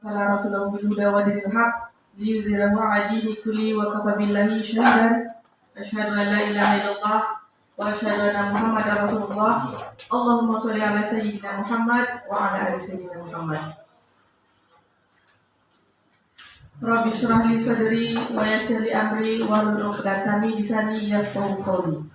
على رسوله بالهدى ودين الحق ليظهره على دين كله وكفى بالله شهيدا أشهد أن لا إله إلا الله وأشهد أن محمدا رسول الله اللهم صل على سيدنا محمد وعلى آل سيدنا محمد. Rabbi syrah li sadri wa yassir li amri wahlul 'uqdatam min lisani yafqahu qawli.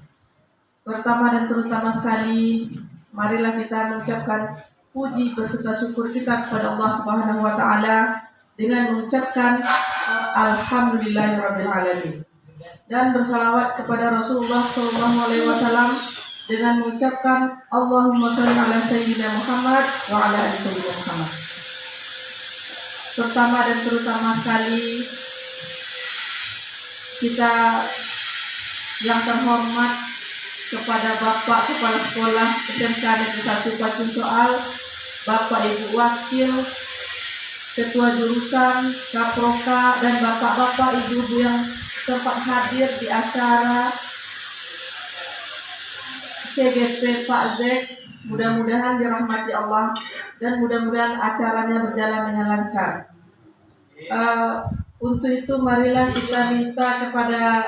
Pertama dan terutama sekali, marilah kita mengucapkan puji beserta syukur kita kepada Allah Subhanahu wa taala dengan mengucapkan alhamdulillahirabbil alamin dan bersalawat kepada Rasulullah sallallahu alaihi wasallam dengan mengucapkan Allahumma shalli ala sayyidina Muhammad wa ala ali sayyidina Muhammad. Pertama dan terutama sekali, kita yang terhormat kepada Bapak Kepala Sekolah SMK Negeri 1 Pacun Soal, Bapak Ibu Wakil, Ketua Jurusan, Kaproka, dan Bapak-Bapak Ibu-Ibu yang sempat hadir di acara CGP Pak Zek. Mudah-mudahan dirahmati Allah dan mudah-mudahan acaranya berjalan dengan lancar. Untuk itu marilah kita minta kepada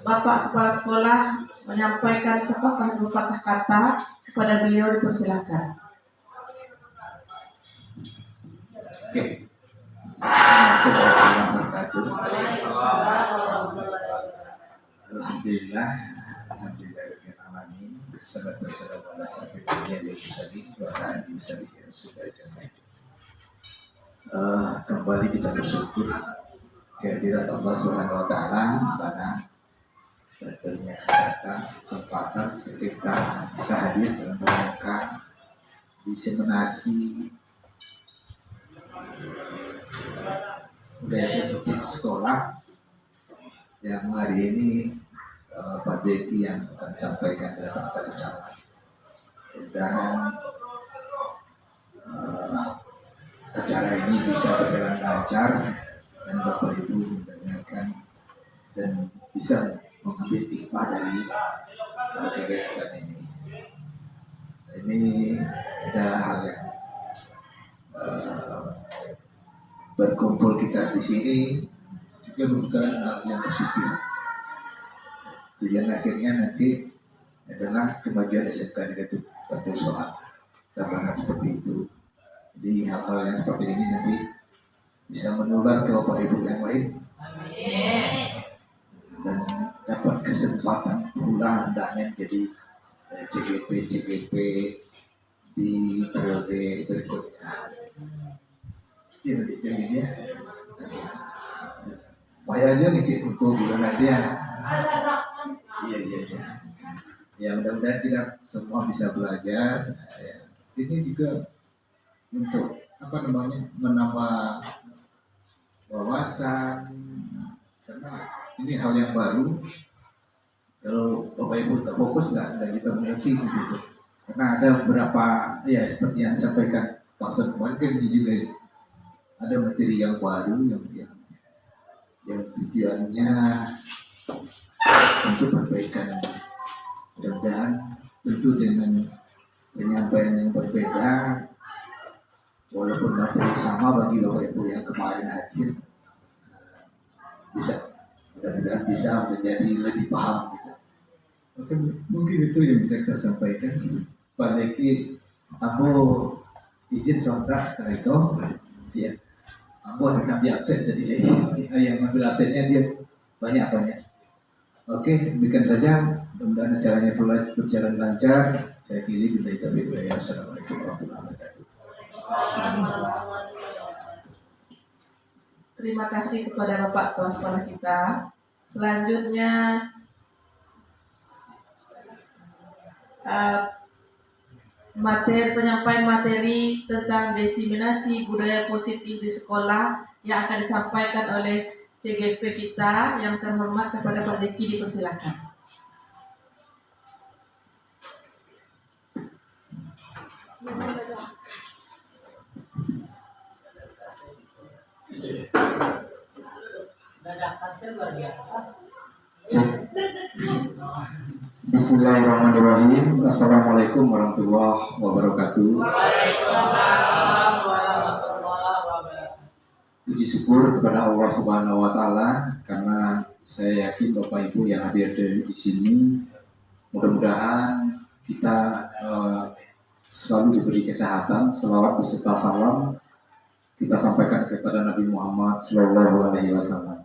Bapak Kepala Sekolah menyampaikan sepatah dua patah kata kepada beliau, dipersilakan. Oke. Assalamualaikum warahmatullahi wabarakatuh. Alhamdulillah, alhamdulillahirabbil alamin. Wassalatu wassalamu ala asyrofil anbiya'i wal mursalin wa ala alihi wasallam. Kembali kita bersyukur kehadiran Allah Subhanahu wa taala pada terjadinya kesempatan kita bisa hadir dalam rangka diseminasi budaya positif sekolah yang hari ini Pak Zeki yang akan sampaikan dalam kita bersama. Mudah-mudahan acara ini bisa berjalan lancar dan Bapak Ibu mendengarkan dan bisa mengambil hikmah dari kegiatan ini. Ini adalah hal yang berkumpul kita di sini juga merupakan hal yang positif. Tujuan akhirnya nanti adalah kemajuan SMK Negeri Pacun Soal. Kita berharap seperti itu. Jadi hal-hal yang seperti ini nanti bisa menular ke Bapak Ibu yang lain. Dan dapat kesempatan pula hendaknya jadi CGP di periode berikutnya. Iya nanti ini ya. Payah aja nih cik untuk bulan dia. Iya. Ya mudah-mudahan kita semua bisa belajar. Ya. Ini juga untuk menambah wawasan, karena ini hal yang baru. Kalau Bapak Ibu tak fokus nggak kita mengerti gitu. Karena ada beberapa ya seperti yang disampaikan Pak Sekwan kan juga ada materi yang baru yang tujuannya untuk perbaikan. Mudah-mudahan tentu dengan penyampaian yang berbeda, walaupun materi sama bagi Bapak Ibu yang kemarin hadir, mudah-mudahan bisa menjadi lebih paham gitu. Oke, mungkin itu yang bisa kita sampaikan. Pak Zeki, aku izin sebentar karena itu, ya, aku ada nabi absen tadi, yang ambil absennya dia banyak. Oke, demikian saja. Mudah-mudahan acaranya berjalan lancar. Saya kiri bila itu beliau. Assalamualaikum warahmatullahi wabarakatuh. Terima kasih kepada Bapak Kepala Sekolah kita. Selanjutnya penyampaian materi tentang diseminasi budaya positif di sekolah yang akan disampaikan oleh CGP kita yang terhormat kepada Pak Zeki, dipersilakan. Bismillahirrahmanirrahim. Assalamualaikum warahmatullahi wabarakatuh. Waalaikumsalam warahmatullahi wabarakatuh. puji syukur kepada Allah Subhanahu wa taala karena saya yakin Bapak Ibu yang hadir di sini mudah-mudahan kita selalu diberi kesehatan. Selawat beserta salam kita sampaikan kepada Nabi Muhammad Sallallahu Alaihi Wasallam.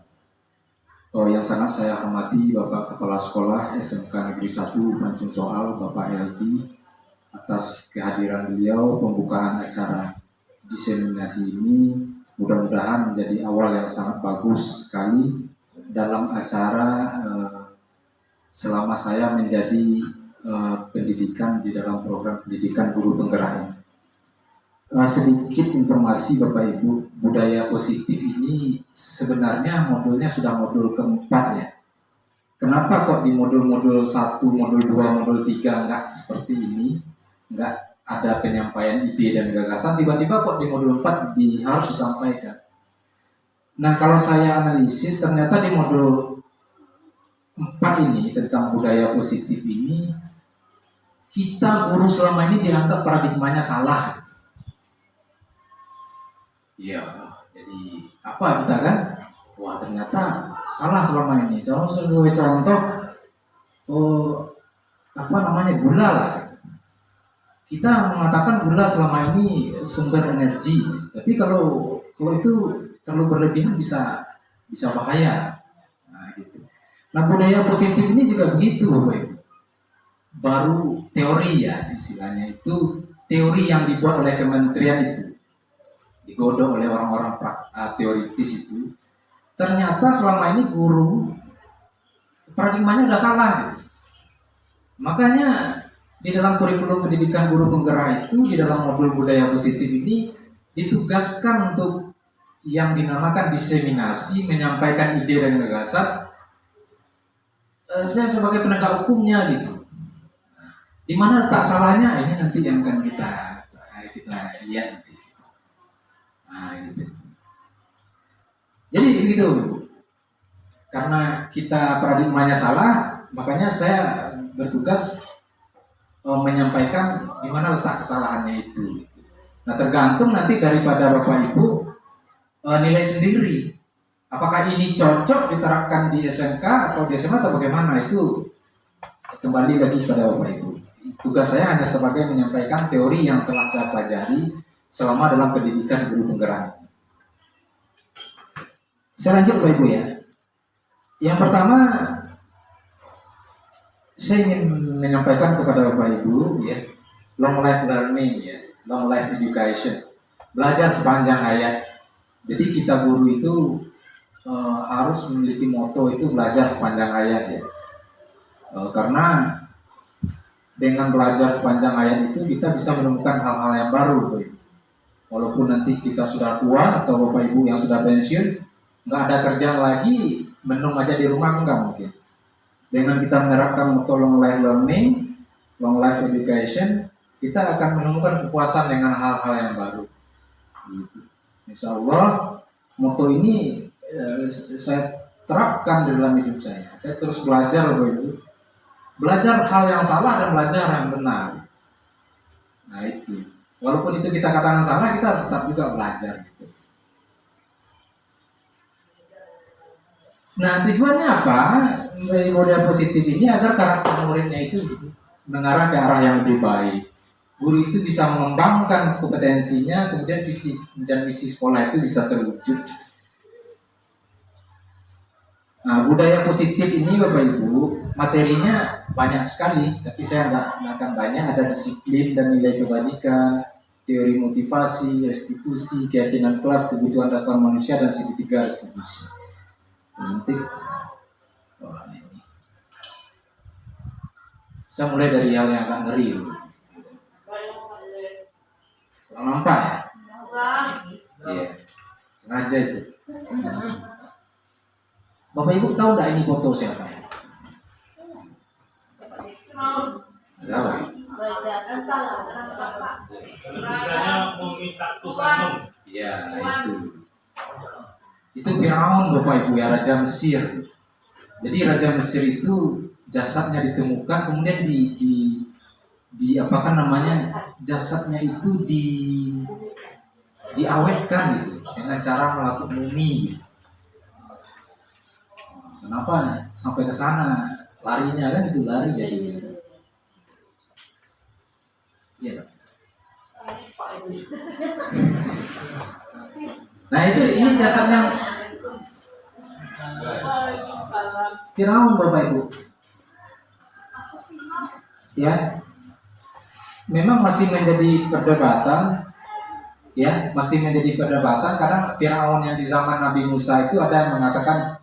Yang sangat saya hormati Bapak Kepala Sekolah SMK Negeri 1 Pancung Soal, Bapak Eldi, atas kehadiran beliau pembukaan acara diseminasi ini mudah-mudahan menjadi awal yang sangat bagus sekali dalam acara selama saya menjadi pendidikan di dalam program pendidikan guru penggerak ini. Sedikit informasi Bapak Ibu, budaya positif ini sebenarnya modulnya sudah modul keempat ya. Kenapa kok di modul-modul 1, modul 2, modul 3 enggak seperti ini, enggak ada penyampaian ide dan gagasan, tiba-tiba kok di modul 4 harus disampaikan. Nah kalau saya analisis ternyata di modul 4 ini tentang budaya positif ini, kita guru selama ini dianggap paradigmanya salah. Iya, jadi apa kita kan? Wah ternyata salah selama ini. Sebagai contoh, gula lah. Kita mengatakan gula selama ini sumber energi, tapi kalau itu terlalu berlebihan bisa bahaya. Nah, gitu. Nah budaya positif ini juga begitu, Bapak Ibu. Baru teori ya istilahnya, itu teori yang dibuat oleh kementerian itu, digodok oleh orang-orang teoritis itu. Ternyata selama ini guru paradigmanya udah salah gitu. Makanya di dalam kurikulum pendidikan guru penggerak itu, di dalam modul budaya positif ini ditugaskan untuk yang dinamakan diseminasi, menyampaikan ide dan gagasan. Saya sebagai penegak hukumnya gitu. Di mana letak salahnya ini nanti yang akan kita lihat nanti. Nah, gitu. Jadi begitu. Karena kita paradigmanya salah, makanya saya bertugas menyampaikan di mana letak kesalahannya itu. Nah, tergantung nanti daripada Bapak Ibu nilai sendiri. Apakah ini cocok diterapkan di SMK atau di SMA atau bagaimana, itu kembali lagi pada Bapak Ibu. Tugas saya hanya sebagai menyampaikan teori yang telah saya pelajari selama dalam pendidikan guru penggerak. Saya lanjut Bapak Ibu ya. Yang pertama, saya ingin menyampaikan kepada Bapak Ibu ya, long life learning ya, long life education, belajar sepanjang hayat. Jadi kita guru itu harus memiliki moto itu belajar sepanjang hayat ya, karena dengan belajar sepanjang hayat itu kita bisa menemukan hal-hal yang baru, Bapak Ibu. Walaupun nanti kita sudah tua atau Bapak Ibu yang sudah pensiun, nggak ada kerjaan lagi, menung aja di rumah enggak mungkin. Dengan kita menerapkan moto long life learning, long life education, kita akan menemukan kepuasan dengan hal-hal yang baru. Gitu. Insya Allah moto ini saya terapkan di dalam hidup saya. Saya terus belajar, Bapak Ibu. Belajar hal yang salah dan belajar yang benar. Nah itu. Walaupun itu kita katakan salah, kita harus tetap juga belajar gitu. Nah tujuannya apa? Dari model positif ini agar karakter muridnya itu mengarah ke arah yang lebih baik. Guru itu bisa mengembangkan kompetensinya, kemudian visi dan misi sekolah itu bisa terwujud. Nah, budaya positif ini Bapak Ibu, materinya banyak sekali, tapi saya nggak akan banyak. Ada disiplin dan nilai kebajikan, teori motivasi, restitusi, keyakinan kelas, kebutuhan dasar manusia, dan segitiga restitusi. Nanti, ini. Saya mulai dari hal yang agak ngeri. Kurang nampak ya? Iya, sengaja itu. Bapak Ibu tahu nggak ini foto siapa ya? Tahu ya? Iya, itu. Itu Firaun Bapak Ibu ya, Raja Mesir. Jadi Raja Mesir itu jasadnya ditemukan, kemudian jasadnya itu diawetkan gitu dengan dengan cara melakukan mumi. Kenapa sampai ke sana? Larinya kan itu lari jadi. Iya. Nah ini jasadnya Firaun, Bapak Ibu. Ya, memang masih menjadi perdebatan. Ya, masih menjadi perdebatan karena Firaun yang di zaman Nabi Musa itu ada yang mengatakan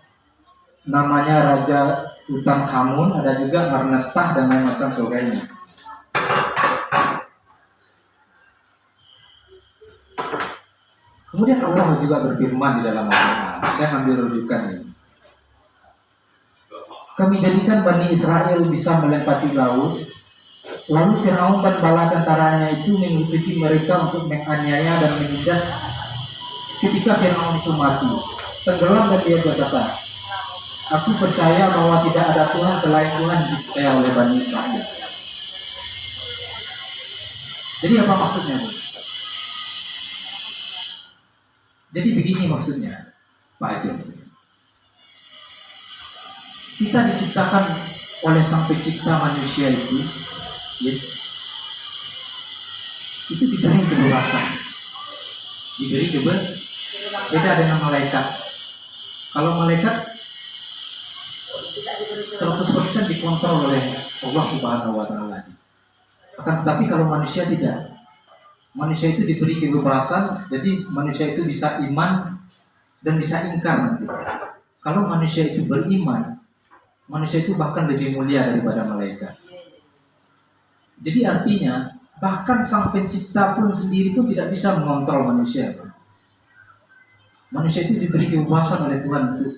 namanya Raja Tutankhamun, ada juga Marnetah dan lain macam sebagainya. Kemudian Allah juga berfirman di dalam Al-Quran. Saya ambil rujukan ini. Kami jadikan Bani Israel bisa melewati laut, lalu Firaun dan bala tentaranya itu mengikuti mereka untuk menganiaya dan menindas. Ketika Firaun itu mati, tenggelam dan dia berkata, aku percaya bahwa tidak ada Tuhan selain Tuhan yang dipercaya oleh Bani Israel. Jadi apa maksudnya, Bu? Jadi begini maksudnya, Pak Ajo. Kita diciptakan oleh Sang Pencipta manusia itu, ya, itu diberi kebebasan, diberi beda dengan malaikat. Kalau malaikat 100% dikontrol oleh Allah Subhanahu wa Ta'ala. Akan tetapi kalau manusia tidak. Manusia itu diberi kebebasan, jadi manusia itu bisa iman dan bisa ingkar nanti. Kalau manusia itu beriman, manusia itu bahkan lebih mulia daripada malaikat. Jadi artinya, bahkan Sang Pencipta pun sendiri pun tidak bisa mengontrol manusia. Manusia itu diberi kebebasan oleh Tuhan untuk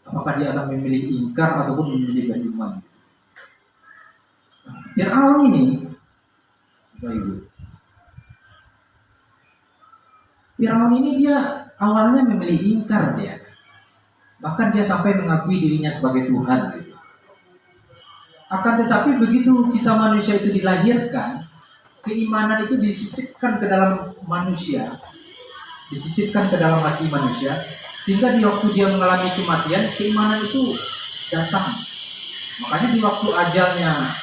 apakah dia akan memilih ingkar ataupun memilih beriman. Firaun ini, Bapak Ibu, Firaun ini dia awalnya memilih ingkar dia. Bahkan dia sampai mengakui dirinya sebagai Tuhan. Akan tetapi begitu kita manusia itu dilahirkan, keimanan itu disisipkan ke dalam manusia, disisipkan ke dalam hati manusia, sehingga di waktu dia mengalami kematian, keimanan itu datang. Makanya di waktu ajalnya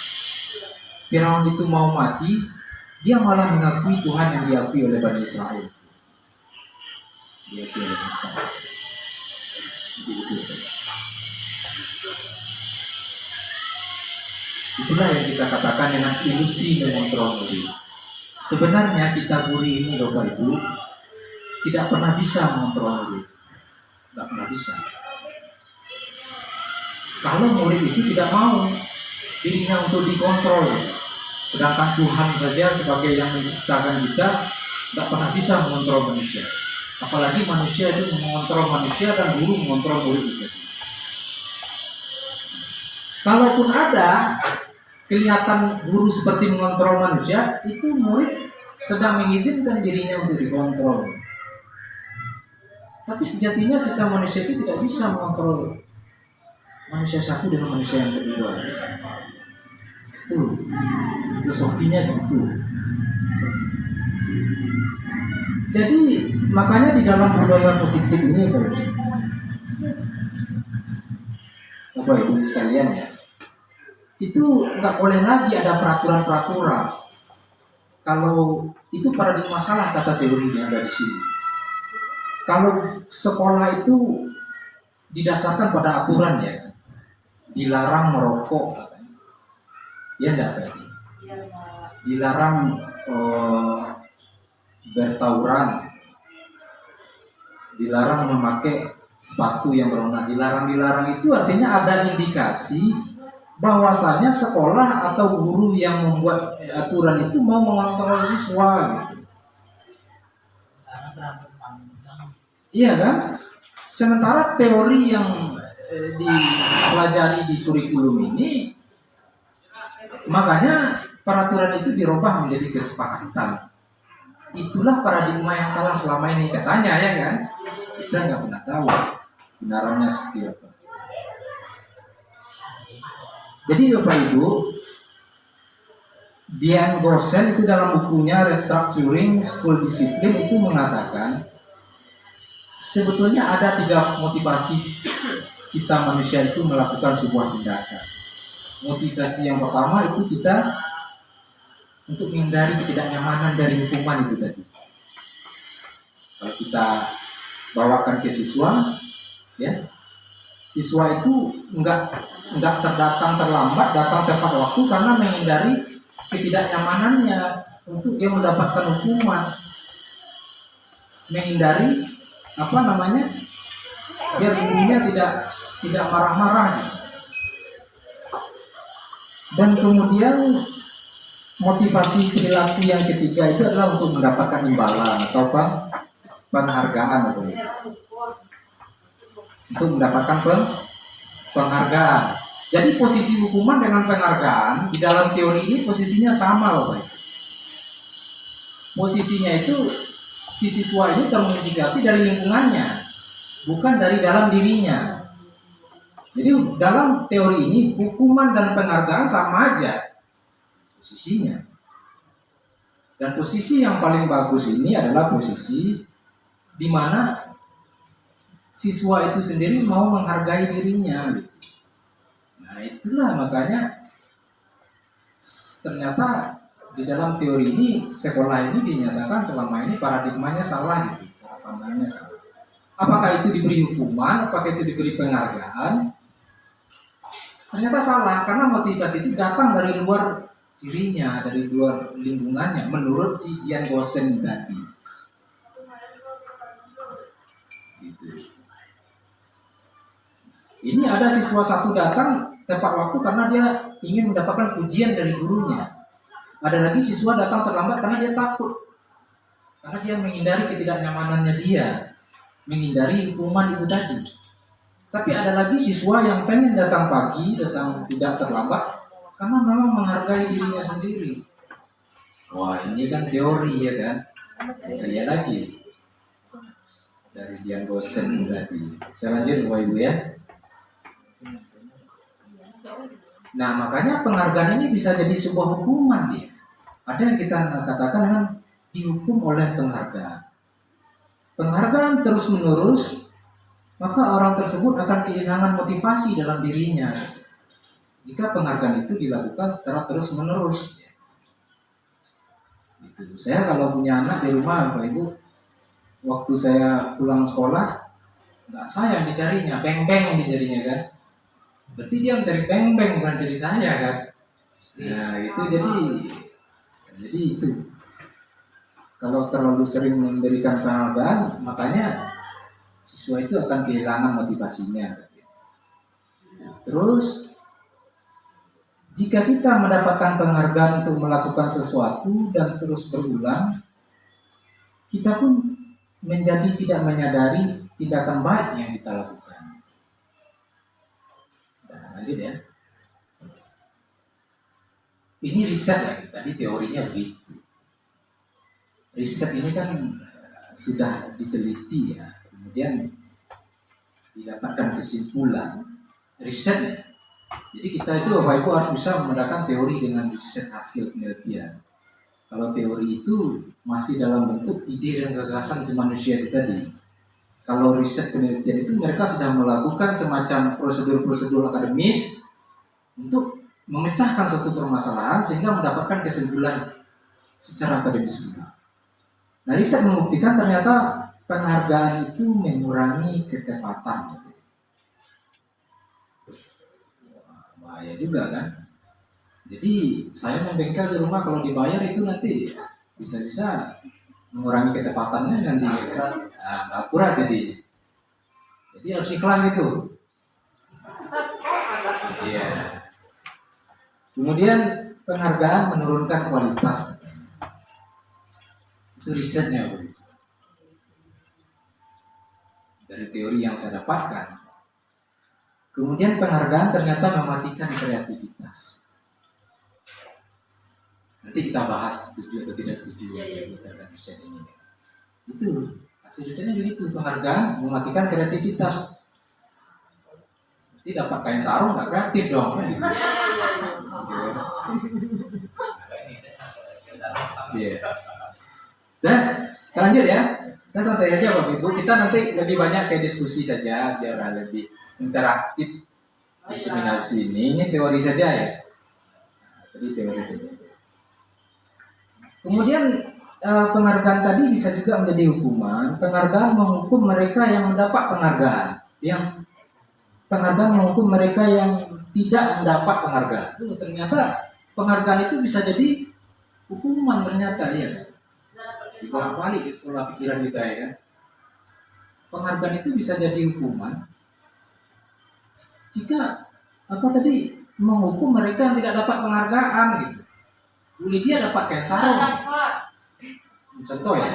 Firaun itu mau mati, dia malah mengakui Tuhan yang diakui oleh Bani Israel. Dia oleh Musa. Itulah yang kita katakan dengan ilusi mengontrol diri. Sebenarnya kita buri ini, Bapak Ibu, tidak pernah bisa mengontrol diri. Tidak pernah bisa. Kalau murid itu tidak mau dirinya untuk dikontrol, sedangkan Tuhan saja sebagai yang menciptakan kita tidak pernah bisa mengontrol manusia. Apalagi manusia itu mengontrol manusia dan guru mengontrol murid itu. Kalaupun ada kelihatan guru seperti mengontrol manusia, itu murid sedang mengizinkan dirinya untuk dikontrol. Tapi sejatinya kita manusia itu tidak bisa mengontrol manusia satu dengan manusia yang kedua. Itu filosofinya gitu. Jadi makanya di dalam budaya positif ini, Bapak Ibu sekalian ya, itu nggak boleh lagi ada peraturan-peraturan. Kalau itu paradigma salah kata teorinya ada di sini. Kalau sekolah itu didasarkan pada aturan ya, dilarang merokok, ya enggak berarti. Dilarang bertawuran, dilarang memakai sepatu yang berwarna, dilarang itu artinya ada indikasi bahwasanya sekolah atau guru yang membuat aturan itu mau mengontrol siswa gitu. Iya kan? Sementara teori yang dipelajari di kurikulum ini, makanya peraturan itu dirubah menjadi kesepakatan. Itulah paradigma yang salah selama ini katanya ya kan? Kita nggak pernah tahu kebenarannya seperti apa. Jadi Bapak Ibu, Dian Gorsen itu dalam bukunya Restructuring School Discipline itu mengatakan sebetulnya ada 3 motivasi kita manusia itu melakukan sebuah tindakan. Motivasi yang pertama itu kita untuk menghindari ketidaknyamanan dari hukuman itu tadi. Kalau kita bawakan ke siswa, ya, siswa itu enggak terdatang terlambat, datang tepat waktu karena menghindari ketidaknyamanannya untuk dia mendapatkan hukuman, menghindari biar gurunya tidak marah-marah. Dan kemudian motivasi perilaku yang ketiga itu adalah untuk mendapatkan imbalan atau penghargaan, untuk mendapatkan penghargaan. Jadi posisi hukuman dengan penghargaan di dalam teori ini posisinya sama loh, Pak. Posisinya itu si siswa ini termotivasi dari lingkungannya, bukan dari dalam dirinya. Jadi dalam teori ini hukuman dan penghargaan sama aja posisinya. Dan posisi yang paling bagus ini adalah posisi di mana siswa itu sendiri mau menghargai dirinya. Nah itulah makanya ternyata di dalam teori ini sekolah ini dinyatakan selama ini paradigmanya salah gitu, cara pandangnya salah. Apakah itu diberi hukuman, apakah itu diberi penghargaan? Ternyata salah, karena motivasi itu datang dari luar dirinya, dari luar lingkungannya, menurut si Dian Gosen tadi. Gitu. Ini ada siswa satu datang tepat waktu karena dia ingin mendapatkan pujian dari gurunya. Ada lagi siswa datang terlambat karena dia takut, karena dia menghindari ketidaknyamanannya dia, menghindari hukuman itu tadi. Tapi ada lagi siswa yang pengen datang pagi, datang tidak terlambat karena memang menghargai dirinya sendiri. Wah ini kan teori ya kan, ya lagi dari Dian Gosen tadi. Saya lanjut Bapak Ibu ya. Nah makanya penghargaan ini bisa jadi sebuah hukuman dia. Ada yang kita katakan dengan dihukum oleh penghargaan. Penghargaan terus menerus, maka orang tersebut akan kehilangan motivasi dalam dirinya jika penghargaan itu dilakukan secara terus menerus. Gitu. Saya kalau punya anak di rumah, Bapak Ibu, waktu saya pulang sekolah, nggak saya yang dicarinya, beng-beng yang dicarinya kan. Berarti dia mencari beng-beng bukan cari saya kan. Nah itu jadi itu. Kalau terlalu sering memberikan penghargaan, makanya siswa itu akan kehilangan motivasinya. Terus, jika kita mendapatkan penghargaan untuk melakukan sesuatu dan terus berulang, kita pun menjadi tidak menyadari tindakan baik yang kita lakukan. Nah, lanjut ya. Ini riset ya, tadi teorinya begitu. Riset ini kan sudah diteliti ya. Kemudian didapatkan kesimpulan riset. Jadi kita itu Bapak Ibu harus bisa membedakan teori dengan riset hasil penelitian. Kalau teori itu masih dalam bentuk ide dan gagasan si manusia itu tadi. Kalau riset penelitian itu mereka sudah melakukan semacam prosedur-prosedur akademis untuk memecahkan suatu permasalahan sehingga mendapatkan kesimpulan secara akademis juga. Nah riset membuktikan ternyata penghargaan itu mengurangi ketepatan. Bahaya juga kan. Jadi saya membengkel di rumah kalau dibayar itu nanti bisa-bisa mengurangi ketepatannya nanti kan. Nah, nggak akurat jadi harus ikhlas gitu. Iya. Kemudian penghargaan menurunkan kualitas. Itu risetnya Bu. Dari teori yang saya dapatkan. Kemudian penghargaan ternyata mematikan kreativitas. Nanti kita bahas setuju atau tidak setuju terhadap riset ini. Itu hasil risetnya begitu, penghargaan mematikan kreativitas. Nanti dapat kain sarung nggak kreatif dong, kan gitu. Iya. Dan lanjut ya. Kita santai aja Bapak Ibu, kita nanti lebih banyak kayak diskusi saja biar lebih interaktif diseminasi ini teori saja ya. Jadi teori saja. Kemudian penghargaan tadi bisa juga menjadi hukuman. Penghargaan menghukum mereka yang mendapat penghargaan, yang penghargaan menghukum mereka yang tidak mendapat penghargaan. Ternyata penghargaan itu bisa jadi hukuman ternyata ya. Dibolak-balik pola pikiran kita ya kan. Penghargaan itu bisa jadi hukuman jika menghukum mereka yang tidak dapat penghargaan gitu. Bu Lydia dapat kain sarung. Contoh ya.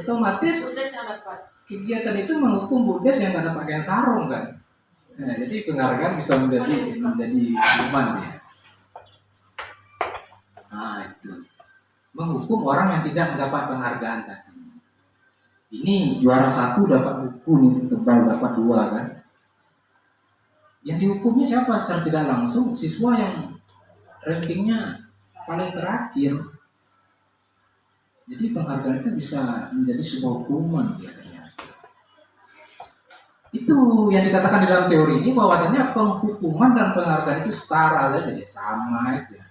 Otomatis kegiatan itu menghukum Bu Des yang nggak dapat kain sarung kan. Nah, jadi penghargaan bisa menjadi hukuman ya. Nah itu. Menghukum orang yang tidak mendapat penghargaan tadi. Ini juara 1 dapat buku nih setebal, dapat 2 kan. Yang dihukumnya siapa? Secara tidak langsung siswa yang rankingnya paling terakhir. Jadi penghargaan itu bisa menjadi sebuah hukuman ya ternyata. Itu yang dikatakan di dalam teori ini bahwasanya penghukuman dan penghargaan itu setara saja, jadi sama itu.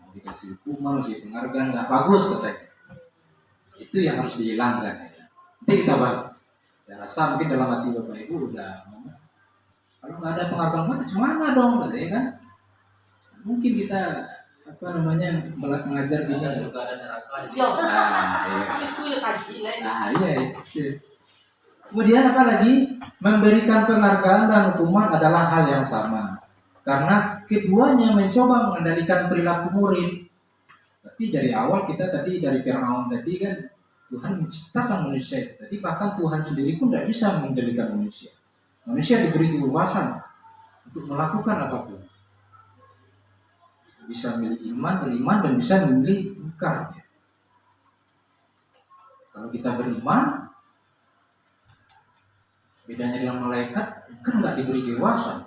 Dikasih hukuman, kasih penghargaan nggak bagus katanya. Itu yang harus dihilangkan ya. Nanti kita bahas. Saya rasa mungkin dalam hati Bapak Ibu udah kalau nggak ada penghargaan macam dong katanya kan. Mungkin kita mengajar gini. Iya. Kemudian apa lagi? Memberikan penghargaan dan hukuman adalah hal yang sama. Karena keduanya mencoba mengendalikan perilaku murid. Tapi dari awal kita tadi dari Firaun tadi kan Tuhan menciptakan manusia. Tadi bahkan Tuhan sendiri pun tidak bisa mengendalikan manusia. Manusia diberi kebebasan untuk melakukan apapun. Bisa memilih beriman dan bisa memilih ingkar. Kalau kita beriman, bedanya dengan malaikat kan nggak diberi kebebasan.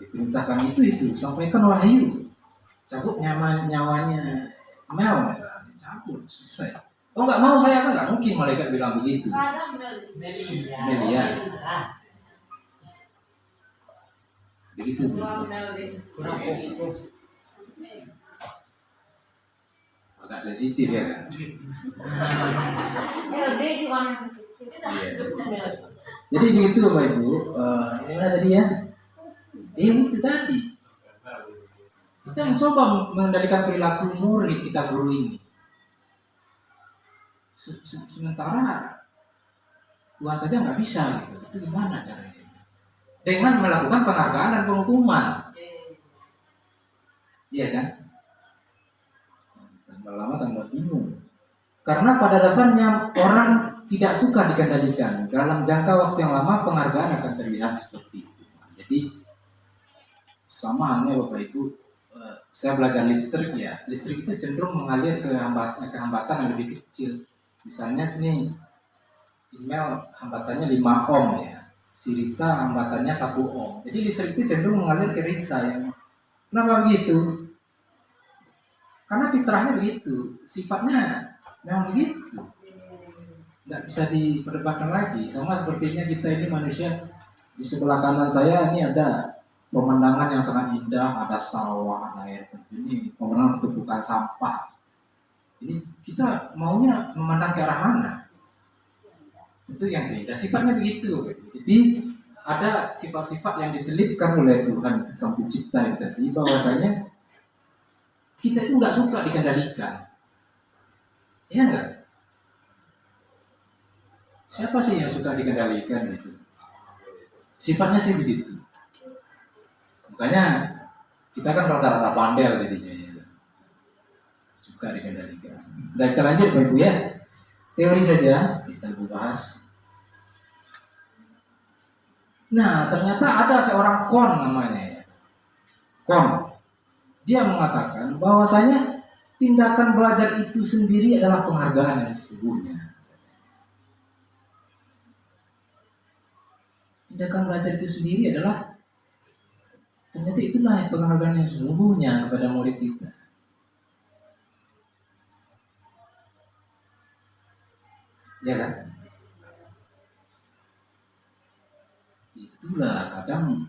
Diperintahkan itu sampaikan wahyu, cabut nyawanya Mel misalnya, cabut selesai. Oh nggak mau saya kan nggak mungkin malaikat bilang begitu. Melia, begitu. Agak sensitif ya kan. Jadi begitu Bapak Ibu. Ini mana tadi ya? Itu tadi kita mencoba mengendalikan perilaku murid kita guru ini. Sementara Tuhan saja nggak bisa gitu. Itu gimana caranya? Dengan melakukan penghargaan dan penghukuman. Iya kan? Tambah lama tambah bingung. Karena pada dasarnya orang tidak suka dikendalikan. Dalam jangka waktu yang lama penghargaan akan terlihat seperti itu. Jadi sama halnya Bapak Ibu, saya belajar listrik ya. Listrik itu cenderung mengalir ke hambatan yang lebih kecil. Misalnya sini email hambatannya 5 ohm ya. Si Risa hambatannya 1 ohm. Jadi listrik itu cenderung mengalir ke Risa yang. Kenapa begitu? Karena fitrahnya begitu, sifatnya memang begitu. Nggak bisa diperdebatkan lagi. Sama sepertinya kita ini manusia. Di sebelah kanan saya ini ada pemandangan yang sangat indah, ada sawah, ada air terjun, ini pemandangan tumpukan sampah. Ini kita maunya memandang ke arah mana? Itu yang indah, sifatnya begitu. Jadi ada sifat-sifat yang diselipkan oleh Tuhan Sang Pencipta itu tadi, bahwasanya kita itu nggak suka dikendalikan, ya nggak? Siapa sih yang suka dikendalikan itu? Sifatnya sih begitu. Makanya kita kan rata-rata bandel jadinya ya. Suka dikendalikan. Nah, kita lanjut Bapak Ibu ya. Teori saja kita bahas. Nah, ternyata ada seorang Kon namanya ya. Kon. Dia mengatakan bahwasanya tindakan belajar itu sendiri adalah penghargaan yang sesungguhnya. Tindakan belajar itu sendiri adalah ternyata itulah penghargaan yang sesungguhnya kepada murid kita. ya kan? Itulah kadang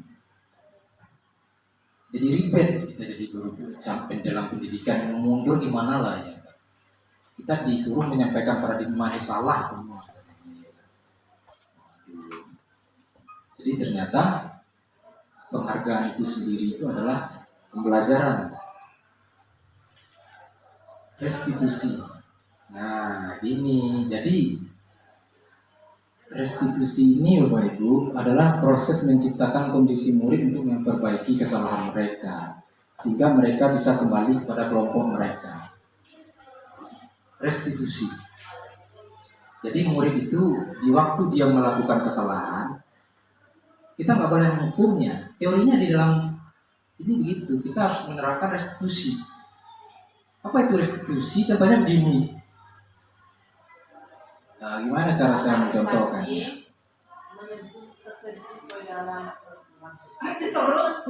jadi ribet kita jadi guru sampai dalam pendidikan mundur gimana lah ya kan? Kita disuruh menyampaikan paradigma ini salah semua. Jadi ternyata penghargaan itu sendiri itu adalah pembelajaran, restitusi. Nah ini jadi restitusi ini Bapak Ibu adalah proses menciptakan kondisi murid untuk memperbaiki kesalahan mereka sehingga mereka bisa kembali kepada kelompok mereka. Restitusi. Jadi murid itu di waktu dia melakukan kesalahan, kita nggak boleh menghukumnya. Teorinya di dalam ini begitu, kita harus menerapkan restitusi. Apa itu restitusi? Contohnya begini. Nah, gimana cara saya mencontohkan?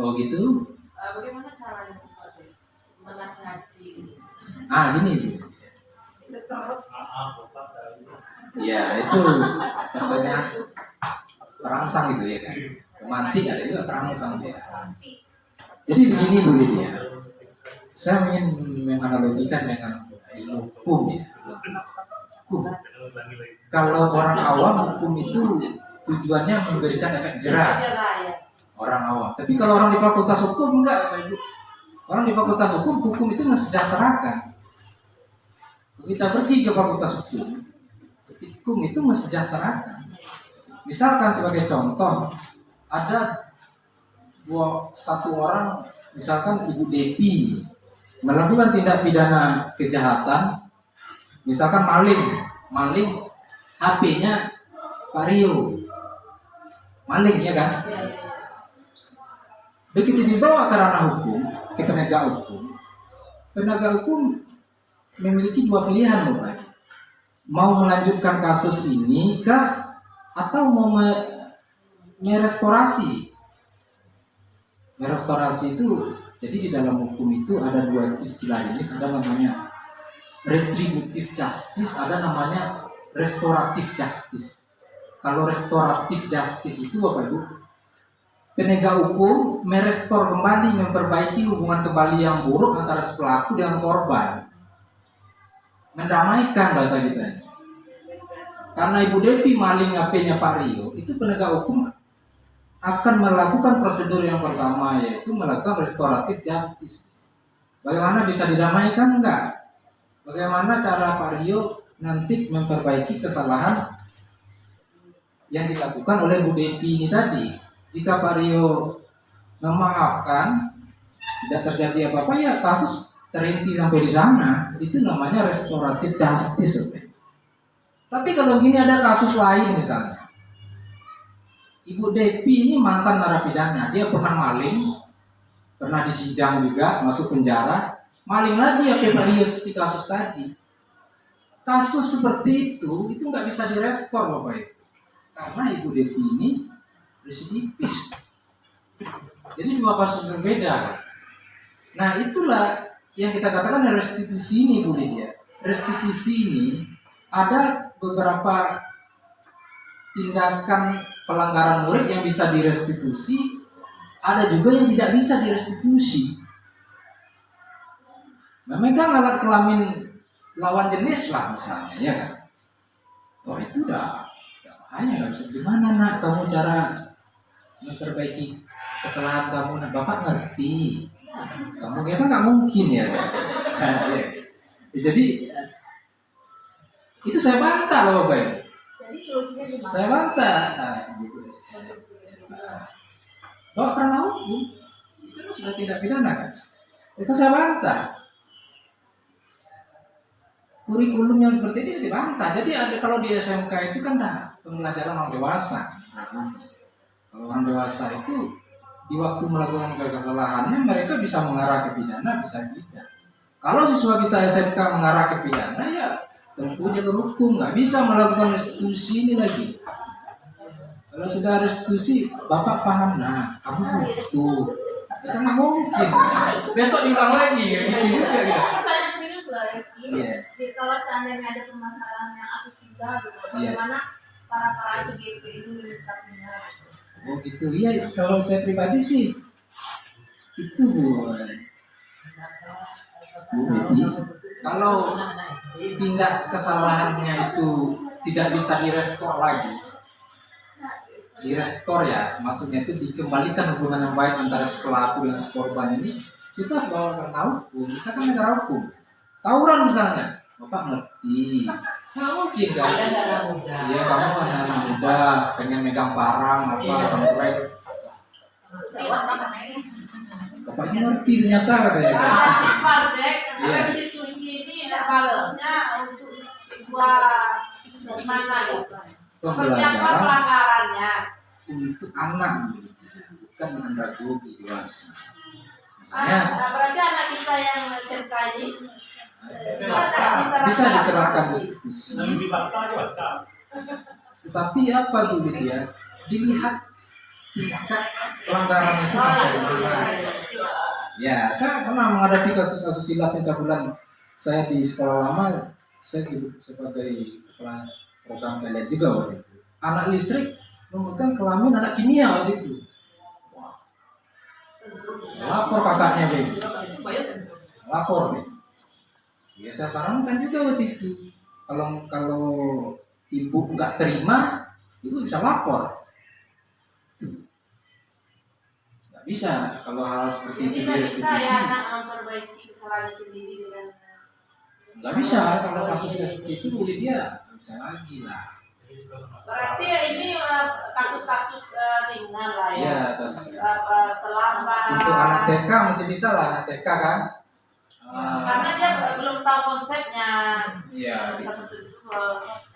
Oh gitu? Bagaimana caranya menasihati? Gini. Ya itu contohnya perangsang gitu ya kan. Pemantik ada juga perangsang ya. Jadi begini Bu Lydia. Saya ingin menganalogikan dengan ilmu hukum ya. Hukum. Kalau orang awam hukum itu tujuannya memberikan efek jerah orang awam. Tapi kalau orang di fakultas hukum enggak, Ibu. Orang di fakultas hukum itu mensejahterakan. Kita pergi ke fakultas hukum itu mensejahterakan. Misalkan sebagai contoh, ada satu orang, misalkan Ibu Depi melakukan tindak pidana kejahatan, misalkan maling HP-nya Pak Rio, maling ya kan? Begitu dibawa ke ranah hukum, ke penegak hukum memiliki dua pilihan Bapak. Mau melanjutkan kasus ini kah atau mau merestorasi? Merestorasi itu, jadi di dalam hukum itu ada dua istilah ini, ada namanya retributive justice, ada namanya restoratif justice. Kalau restoratif justice itu Bapak Ibu, penegak hukum merestor kembali, memperbaiki hubungan kembali yang buruk antara si pelaku dengan korban, mendamaikan bahasa kita ini. Karena Ibu Depi maling HP-nya Pak Rio, itu penegak hukum akan melakukan prosedur yang pertama, yaitu melakukan restoratif justice. Bagaimana bisa didamaikan? Enggak. Bagaimana cara Pak Rio nanti memperbaiki kesalahan yang dilakukan oleh Bu Depi ini tadi. Jika Pak Rio memaafkan, tidak terjadi apa-apa, ya kasus terhenti sampai di sana. Itu namanya restoratif justice. Tapi kalau gini ada kasus lain misalnya, Ibu Depi ini mantan narapidana, dia pernah maling, pernah disidang juga, masuk penjara, maling lagi ya Pak Rio seperti kasus tadi. Kasus seperti itu nggak bisa direstor Bapak Ibu, karena Ibu Depi ini residivis. Jadi dua kasus berbeda kan. Nah itulah yang kita katakan restitusi ini Bu Lydia. Restitusi ini ada beberapa tindakan pelanggaran murid yang bisa direstitusi, ada juga yang tidak bisa direstitusi. Memegang alat kelamin lawan jenis lah misalnya, ya kan? Oh itu udah bahaya, nggak bisa. Gimana nak kamu cara memperbaiki kesalahan kamu? Nah Bapak ngerti, kamu kan nggak mungkin ya, kan? Jadi itu saya bantah loh Bapak. Saya bantah. Bahwa karena hukum itu sudah tidak pidana kan? Itu saya bantah. Kurikulum yang seperti ini dibantah. Jadi ada, kalau di SMK itu kan dah pembelajaran orang dewasa. Kalau orang dewasa itu di waktu melakukan kesalahannya mereka bisa mengarah ke pidana, bisa tidak. Kalau siswa kita SMK mengarah ke pidana, ya tentu jalur hukum, nggak bisa melakukan restitusi ini lagi. Kalau sudah restitusi, Bapak paham, nah kamu butuh, kita nggak mungkin. Besok diulang lagi, gitu juga gitu. Banyak serius lah. Iya. Kalau seandainya ada permasalahan yang asusila juga gitu. Iya. Bagaimana para CGP ini menyikapinya? Oh gitu, iya kalau saya pribadi sih itu Bu Betty, kalau tindak kesalahannya itu tidak bisa direstore lagi, direstore ya, maksudnya itu dikembalikan hubungan yang baik antara si pelaku dan si korban ini, kita bawa karena hukum, kita kan negara hukum. Tawuran misalnya, Bapak ngerti, nggak mungkin kan? Iya kamu anak muda, pengen megang parang apa samurai, Bapaknya ngerti ternyata katanya kan? Iya. Institusi ini tidak balasnya untuk siswa mana ya? Seperti apa Pembelajaran pelanggarannya? untuk anak, bukan andragogi dewasa. Makanya Berarti anak kita yang SMK ini bisa diterapkan institusi. Tetapi apa dulu ya? Dilihat tingkat pelanggaran itu sampai di mana. Ya, saya pernah menghadapi kasus asusila pencabulan. Saya di sekolah lama, saya duduk sebagai kepala program kalian juga waktu itu. Anak listrik memegang kelamin anak kimia waktu itu. Wah. Lapor kakaknya, Beb. Lapor, Beb. Ya saya sarankan juga waktu itu. Kalau ibu nggak terima, ibu bisa lapor. Nggak bisa kalau hal seperti itu Tidak bisa ya direstitusi. anak memperbaiki kesalahan sendiri dengan Nggak bisa kalau kasusnya seperti itu, boleh dia nggak bisa lagi lah. berarti ya ini kasus-kasus ringan lah ya. Iya kasusnya. Terlambat. Untuk anak TK masih bisa lah, anak TK kan. Karena dia belum tahu konsepnya. Iya. Gitu. Satu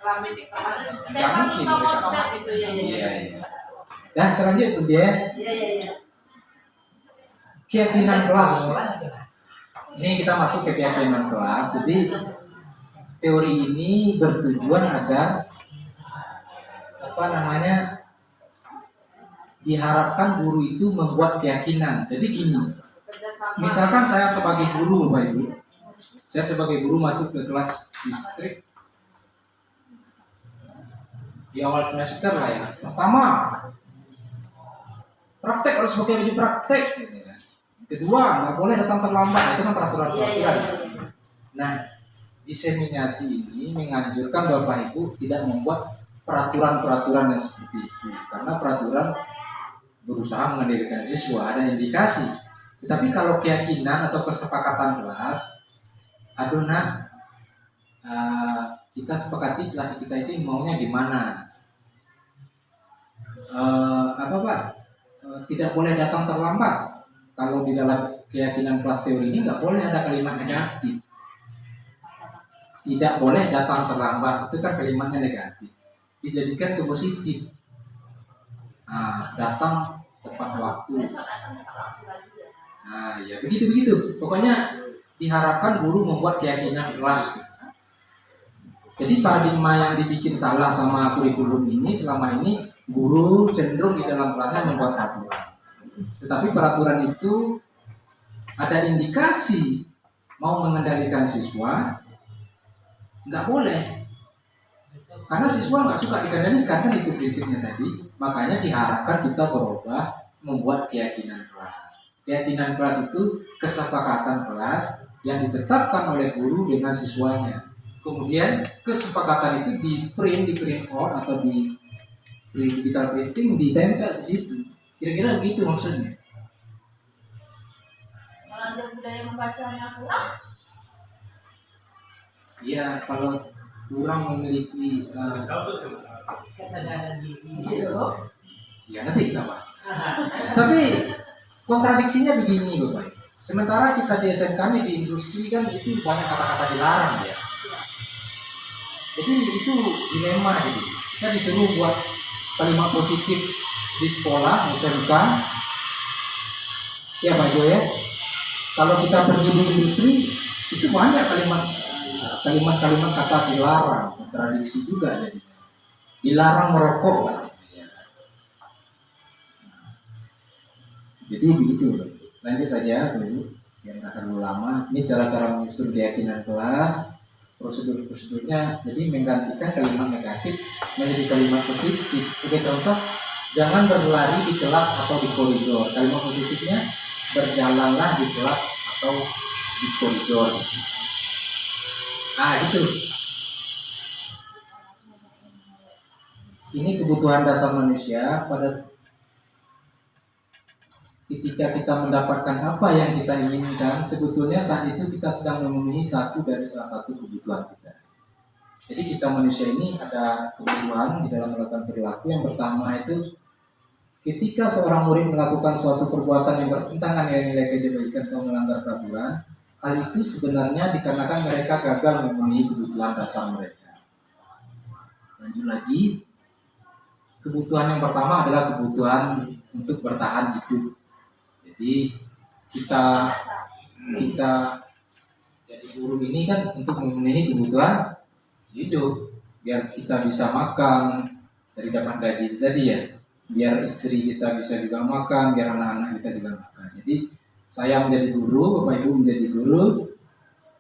kelamin di kamar. Nggak Dia belum mungkin tahu mereka. konsep itu ya. Iya iya. Dan terlanjut kemudian Iya. keyakinan kelas. Ini kita masuk ke keyakinan kelas. Jadi teori ini bertujuan agar diharapkan guru itu membuat keyakinan. Jadi gini, misalkan saya sebagai guru, Bapak Ibu, saya sebagai guru masuk ke kelas distrik di awal semester lah ya. Pertama, praktek harus pakai baju praktek, gitu kan. Kedua, nggak boleh datang terlambat, itu kan peraturan-peraturan. Nah, diseminasi ini menganjurkan Bapak Ibu tidak membuat peraturan-peraturan yang seperti itu, karena peraturan berusaha menghadirkan siswa, ada indikasi. Tetapi kalau keyakinan atau kesepakatan kelas, aduh nak, kita sepakati kelas kita itu maunya gimana? Tidak boleh datang terlambat. Kalau di dalam keyakinan kelas teori ini nggak boleh ada kalimat negatif. Tidak boleh datang terlambat, itu kan kalimatnya negatif. Dijadikan ke positif. Datang tepat waktu. Ya begitu. Pokoknya diharapkan guru membuat keyakinan kelas. Jadi paradigma yang dibikin salah sama kurikulum ini selama ini, guru cenderung di dalam kelasnya membuat peraturan. Tetapi peraturan itu ada indikasi mau mengendalikan siswa, nggak boleh. Karena siswa nggak suka dikendalikan, kan itu prinsipnya tadi. Makanya diharapkan kita berubah, membuat keyakinan kelas. Keyakinan kelas itu kesepakatan kelas yang ditetapkan oleh guru dengan siswanya. Kemudian kesepakatan itu di print out atau di digital printing, ditempel di situ. Kira-kira begitu maksudnya. Kalau budaya membacanya kurang, Ya kalau kurang memiliki kesadaran diri. ya nanti kita bahas. Tapi kontradiksinya begini Bapak. Sementara kita di SMK ini di industri kan itu banyak kata-kata dilarang ya. Jadi itu dilema gitu. Kita disuruh buat kalimat positif di sekolah, di SMK. Ya Pak Jo ya. Kalau kita pergi di industri itu banyak kalimat-kalimat kata dilarang, kontradiksi juga jadi. Dilarang merokok Pak. Jadi begitu. Lanjut saja dulu, yang tak terlalu lama. Ini cara-cara menyusun keyakinan kelas. prosedur-prosedurnya, jadi menggantikan kalimat negatif menjadi kalimat positif. Sebagai contoh, jangan berlari di kelas atau di koridor. Kalimat positifnya, berjalanlah di kelas atau di koridor. Itu. Ini kebutuhan dasar manusia. Pada ketika kita mendapatkan apa yang kita inginkan, sebetulnya saat itu kita sedang memenuhi satu dari salah satu kebutuhan kita. Jadi kita manusia ini ada kebutuhan di dalam melakukan perilaku. Yang pertama itu, ketika seorang murid melakukan suatu perbuatan yang bertentangan dengan nilai kebaikan atau melanggar peraturan, hal itu sebenarnya dikarenakan mereka gagal memenuhi kebutuhan dasar mereka. Lanjut lagi, kebutuhan yang pertama adalah kebutuhan untuk bertahan hidup. Jadi kita jadi guru ini kan untuk memenuhi kebutuhan hidup, biar kita bisa makan dari dapat gaji tadi ya, biar istri kita bisa juga makan, biar anak-anak kita juga makan. Jadi saya menjadi guru, Bapak Ibu menjadi guru,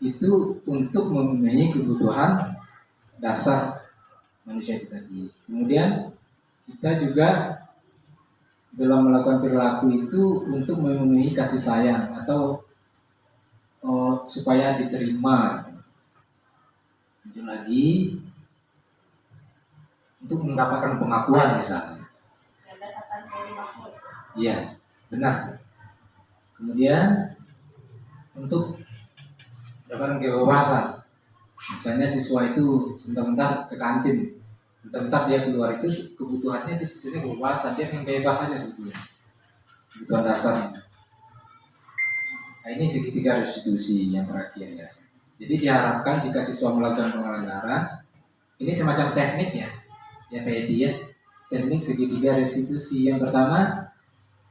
itu untuk memenuhi kebutuhan dasar manusia itu tadi. Kemudian kita juga dalam melakukan perilaku itu untuk memenuhi kasih sayang atau supaya diterima. Lanjut lagi, untuk mendapatkan pengakuan misalnya. Berdasarkan teori Maslow. Iya, benar. Kemudian untuk mendapatkan kebebasan. Misalnya siswa itu sebentar-bentar ke kantin, sebentar dia keluar, itu kebutuhannya itu sebetulnya kebebasan, dia yang bebas aja sebetulnya, kebutuhan dasarnya. Nah, ini segitiga restitusi yang terakhir ya. Jadi diharapkan jika siswa melakukan pelanggaran, ini semacam teknik ya PEDI ya, teknik segitiga restitusi. Yang pertama,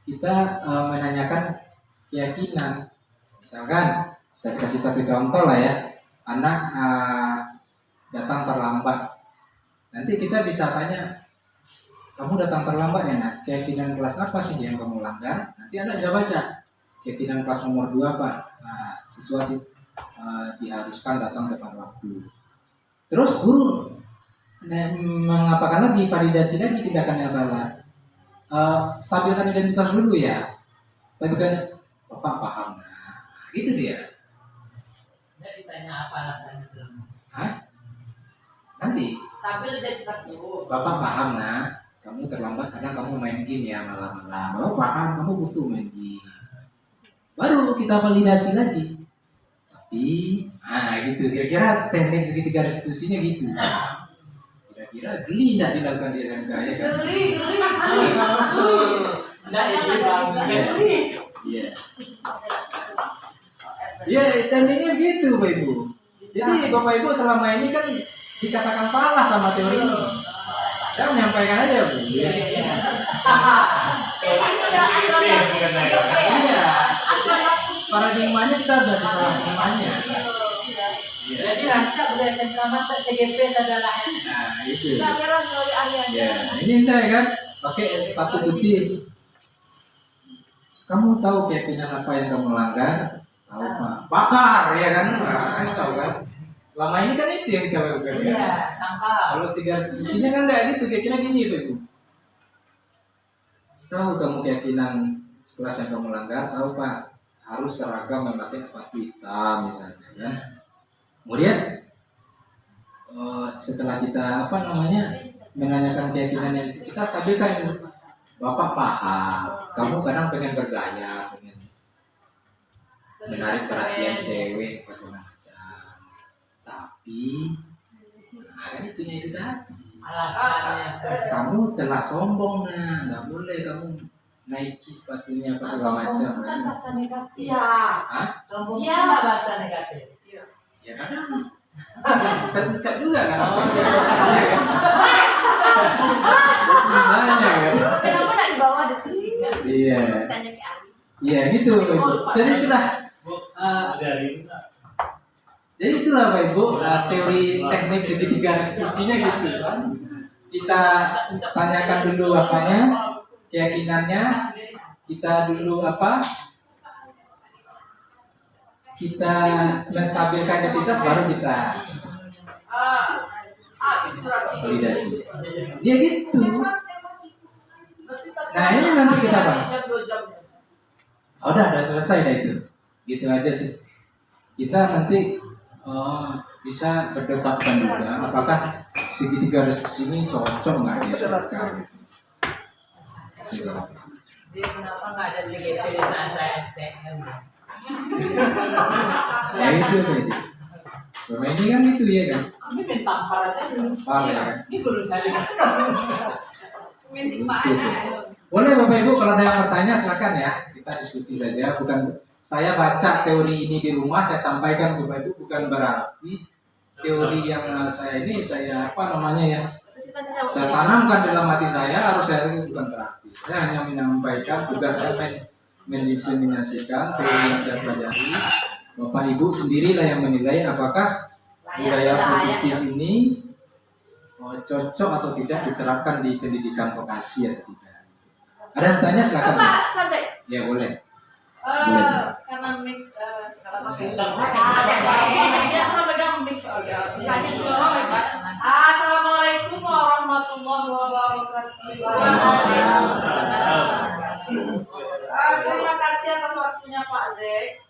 kita menanyakan keyakinan. Misalkan saya kasih satu contoh lah ya, anak datang terlambat. Nanti kita bisa tanya, kamu datang terlambat ya nak, keyakinan kelas apa sih yang kamu langgar? Nanti anak bisa baca, keyakinan kelas nomor 2 Pak. Nah, siswa diharuskan datang tepat waktu. Terus guru mengapakan lagi, validasi lagi tindakan yang salah. Stabilkan identitas dulu ya, stabilkan, Bapak paham. Nah, gitu dia. Nggak ditanya apa alasannya itu. Nanti Tampil identitas dulu. Bapak paham nah, kamu terlambat karena kamu main game ya malam-malam. Bapak paham kamu butuh main game. Baru kita validasi lagi. Tapi, gitu. Kira-kira teknik segitiga restitusinya gitu. Kira-kira geli nggak dilakukan di SMK ya kan? Geli. Nggak itu bang. Iya. Iya, tekniknya gitu Bapak Ibu. Jadi Bapak Ibu selama ini kan dikatakan salah sama teori ini. Saya menyampaikan aja Bu. Iya. Paradigmanya kita udah di salah paradigmanya. Jadi nanti udah SMK masa CGP adalah Nah, itu. Nggak kira teori aliran. Ya, ini enggak ya kan? Pakai sepatu putih. Kamu tahu keyakinan apa yang kamu langgar? Tahu Pak. Bakar ya kan? Kacau kan? Selama ini kan itu yang kita lakukan. iya tangkap. Kalau tiga sisinya kan enggak gitu, kira-kira gini Pak Ibu. Tahu kamu keyakinan kelas yang kamu langgar? Tahu Pak. Harus seragam memakai sepatu hitam misalnya kan? Kemudian setelah kita menanyakan keyakinan yang kita stabilkan, Bapak paham, kamu kadang pengen bergaya, pengen menarik perhatian cewek apa segala macam, tapi kan itunya itu tadi, Alasannya. kamu telah sombong nah, nggak boleh kamu naiki sepatunya apa segala macam Kan kan? bahasa negatif. Iya. Hah? Sombong Iya. itu bahasa negatif. Ya kadang terucap juga kan? Oh, Iya kan? Misalnya kan? Kenapa nggak dibawa diskusinya? Iya. Tanya ke Ali. Iya gitu Pak Ibu. Jadi itulah jadi itulah Pak Ibu teori teknik segitiga restitusinya gitu. Kita tanyakan dulu apanya, keyakinannya, kita dulu kita menstabilkan identitas, baru kita validasi. Ya gitu. Nah ini nanti kita bahas. Udah selesai dah itu. Gitu aja sih. Kita nanti bisa berdebatkan juga apakah segitiga resis ini cocok nggak di SMK gitu. Dia kenapa nggak ada CGP di saat saya STM? Ya itu. Selama ini kan itu ya kan. Kami main tampar aja. Tampar ya kan. Ini guru saya. Sih. Boleh Bapak Ibu kalau ada yang bertanya silakan ya. Kita diskusi saja. Bukan saya baca teori ini di rumah saya sampaikan Bapak Ibu, bukan berarti teori yang saya apa namanya ya, saya tanamkan dalam hati saya harus saya bukan berarti. Saya hanya menyampaikan, tugas saya mendiseminasikan teori yang saya pelajari. Bapak Ibu sendirilah yang menilai apakah budaya positif ini cocok atau tidak diterapkan di pendidikan vokasi atau tidak. Ada yang tanya silakan. Ya boleh. Karena mic Assalamualaikum warahmatullahi wabarakatuh. Terima kasih atas waktunya Pak Zek.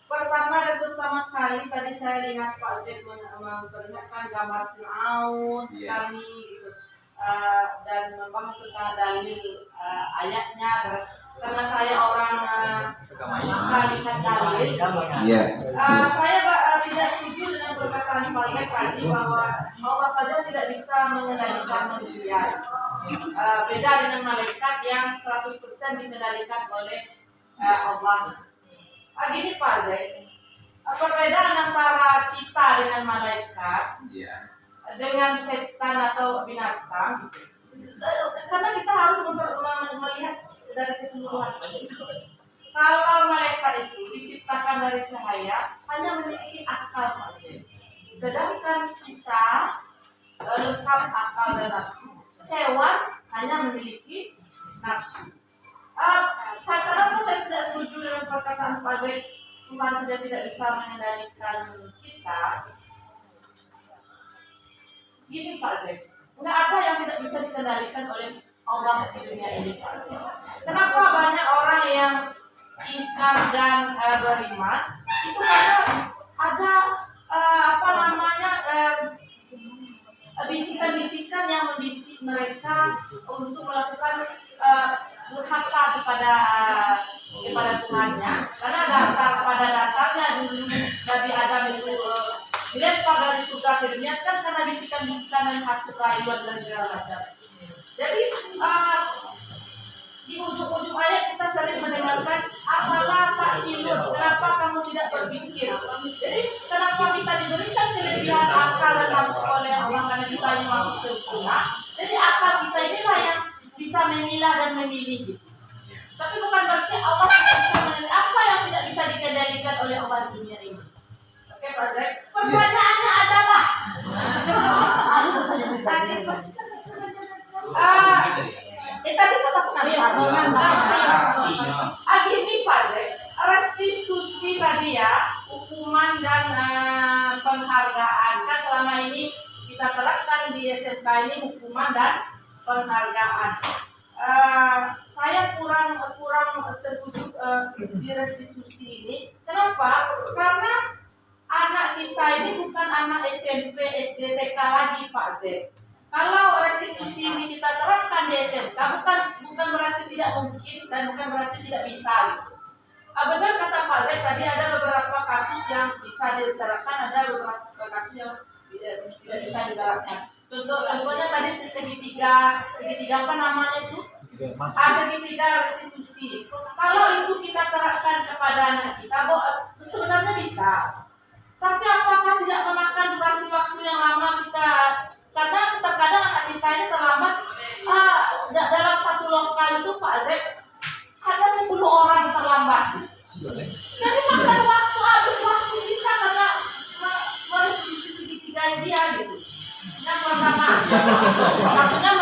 Pertama dan terutama sekali tadi saya lihat Pak Zek memperlihatkan gambar Fir'aun kami gitu. Dan membahas tentang dalil ayatnya karena saya orang lihat dalil. Saya tidak setuju dengan perkataan Pak Zek tadi bahwa Allah saja tidak bisa mengendalikan manusia. Beda dengan malaikat yang 100% dikendalikan oleh Allah. Gini Pak Zek, perbedaan antara kita dengan malaikat dengan setan atau binatang, karena kita harus melihat dari keseluruhan. Kalau malaikat itu diciptakan dari cahaya, hanya memiliki akal Pak Zek. Sedangkan kita lengkap akal dan nafsu. Hewan hanya memiliki nafsu. Kenapa saya tidak setuju dengan perkataan Pak Zek, Tuhan saja tidak bisa mengendalikan kita? Gini Pak Zek, nggak ada yang tidak bisa dikendalikan oleh Allah di dunia ini Pak Zek. Kenapa banyak orang yang ingkar dan beriman? Itu karena ada bisikan-bisikan yang membisik mereka untuk melakukan durhaka kepada Tuhannya. Karena pada dasarnya dulu Nabi Adam itu dilempar dari surga ke dunia kan karena bisikan-bisikan dan hasil rayuan dan segala macam. Jadi di ujung-ujung ayat kita sering mendengarkan apalah takilun, kenapa kamu tidak berpikir? Jadi kenapa kita diberikan kelebihan akal dan nafsu oleh Allah karena kita ini makhluk sempurna? Jadi akal kita inilah yang bisa memilah dan memilih. Tapi bukan berarti Allah tidak bisa menilai apa yang tidak bisa dikendalikan oleh Allah di dunia ini. Oke Pak Zek, pertanyaannya adalah tadi kata pengantar gini Pak Zek, restitusi tadi ya, hukuman dan penghargaan kan selama ini kita terapkan di SMK ini hukuman dan penghargaan. Saya kurang setuju di restitusi ini. Kenapa? Karena anak kita ini bukan anak SMP, SD, TK lagi Pak Zek. Kalau restitusi ini kita terapkan di SMK bukan berarti tidak mungkin dan bukan berarti tidak bisa. Benar kata Pak Zek tadi ada beberapa kasus yang bisa diterapkan, ada beberapa kasus yang tidak bisa diterapkan. Contohnya tadi segitiga apa namanya itu? Segitiga restitusi. Kalau itu kita terapkan kepada anak kita, sebenarnya bisa. Tapi apakah tidak memakan durasi waktu yang lama kita? Karena terkadang anak kita ini terlambat. Dalam satu lokal itu Pak Zek ada 10 orang terlambat. Jadi makan waktu, habis waktu kita karena merestitusi segitiga dia gitu. Yang pertama, maksudnya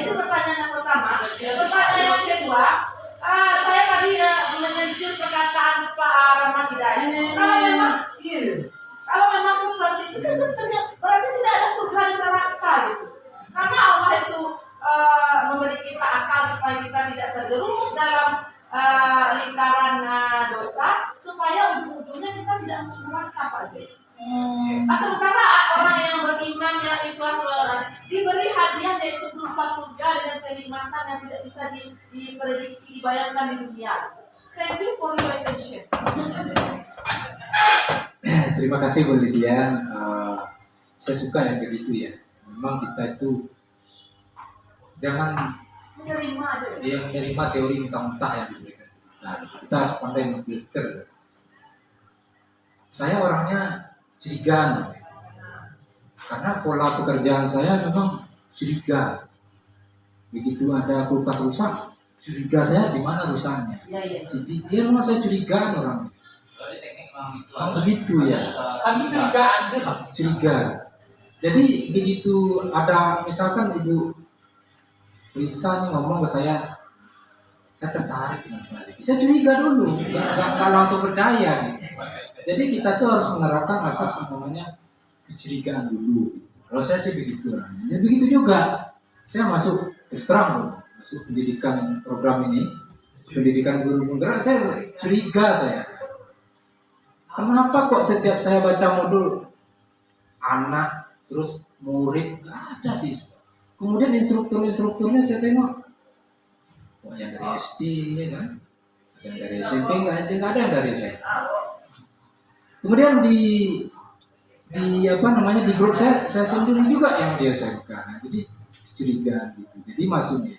itu pertanyaan yang pertama. Pertanyaan yang kedua, saya tadi menyentil perkataan Pak Rahmat Hidayat. Kalau memang seperti itu diprediksi dibayangkan di dunia. Thank you for your attention. Terima kasih Bu Lydia. Saya suka yang begitu ya. Memang kita itu jangan Menerima aja. menerima teori mentah-mentah yang diberikan. Nah, kita harus pandai memfilter. Saya orangnya curigaan, karena pola pekerjaan saya memang curiga. Begitu ada kulkas rusak, curiga saya di mana rusaknya. Iya. Jadi dia memang saya curigaan orangnya. Begitu ya. Kami curigaan juga. Curiga. Jadi begitu ada misalkan Ibu Risa nih ngomong ke saya tertarik dengan Pak. Saya curiga dulu, nggak langsung percaya. Gitu. Jadi kita tuh harus menerapkan asas namanya kecurigaan dulu. Kalau saya sih begitu. Ya begitu juga. Saya masuk terus terang masuk pendidikan program ini, pendidikan guru penggerak. Saya curiga saya. Kenapa kok setiap saya baca modul anak terus murid nggak ada sih. Kemudian instrukturnya saya tengok, wah yang dari SD ya kan, yang dari SMP nggak ada yang dari saya. Kemudian di di grup saya sendiri juga yang dia SMK. Jadi curiga gitu. Jadi maksudnya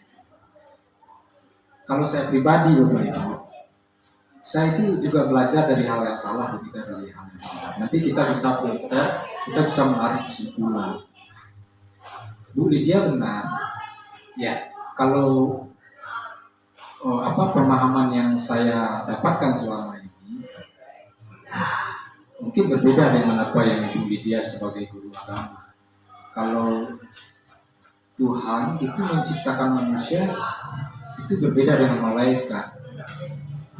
kalau saya pribadi Bapak Ibu, saya itu juga belajar dari hal yang salah dan juga dari hal yang benar. Nanti kita bisa filter, kita bisa menarik kesimpulan. Bu Lydia benar. Ya, kalau pemahaman yang saya dapatkan selama ini mungkin berbeda dengan apa yang Ibu Lydia sebagai guru agama. Kalau Tuhan itu menciptakan manusia itu berbeda dengan malaikat.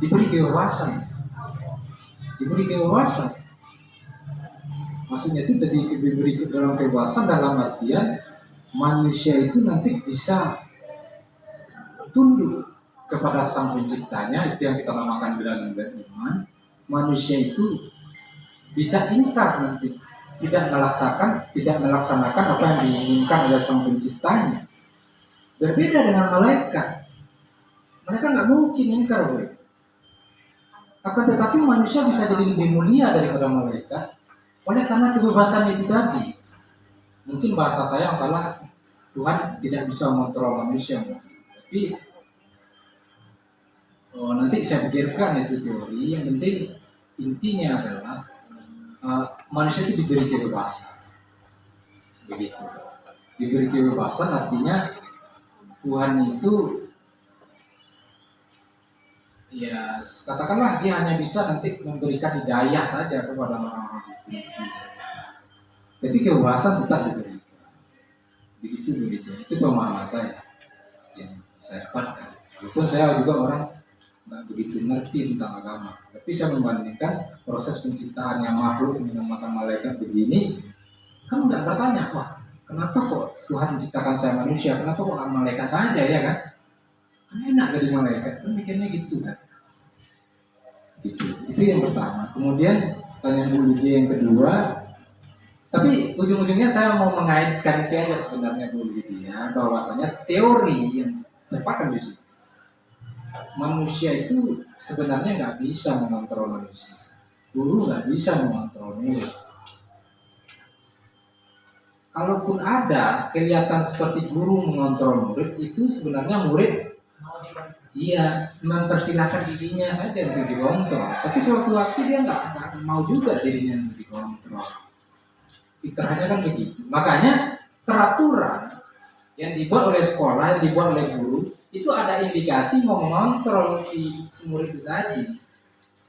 Diberi kebebasan. Maksudnya itu diberi dalam kebebasan dalam artian manusia itu nanti bisa tunduk kepada Sang Penciptanya, itu yang kita namakan dengan beriman. Manusia itu bisa ingkar nanti, tidak melaksanakan apa yang diinginkan oleh Sang Penciptanya. Berbeda dengan malaikat. Mereka nggak mungkin ingkar, boy. Akan tetapi manusia bisa jadi lebih mulia daripada malaikat oleh karena kebebasan itu tadi. Mungkin bahasa saya yang salah, Tuhan tidak bisa mengontrol manusia mungkin. Tapi nanti saya pikirkan itu teori. Yang penting intinya adalah manusia itu diberi kebebasan. Begitu. Diberi kebebasan artinya Tuhan itu ya katakanlah dia hanya bisa nanti memberikan hidayah saja kepada orang-orang itu saja. Tapi kebebasan tetap diberikan. Begitu begitu. Itu pemahaman saya yang saya dapatkan. Walaupun saya juga orang nggak begitu ngerti tentang agama, tapi saya membandingkan proses penciptaan yang makhluk yang dinamakan malaikat begini, kan nggak bertanya, wah kenapa kok Tuhan menciptakan saya manusia, kenapa kok malaikat saja ya kan? Kan enak jadi malaikat, kan mikirnya gitu kan? Gitu. Itu yang pertama. Kemudian pertanyaan Bu Lydia yang kedua, tapi ujung-ujungnya saya mau mengaitkan itu aja sebenarnya Bu Lydia, bahwasanya teori yang tepat di situ. Manusia itu sebenarnya nggak bisa mengontrol manusia. Guru nggak bisa mengontrol murid. Kalaupun ada kelihatan seperti guru mengontrol murid, itu sebenarnya murid mempersilahkan dirinya saja untuk dikontrol. Tapi suatu waktu dia nggak mau juga dirinya untuk dikontrol. Fitrahnya kan begitu. Makanya peraturan yang dibuat oleh sekolah, yang dibuat oleh guru, itu ada indikasi mau mengontrol si murid itu tadi.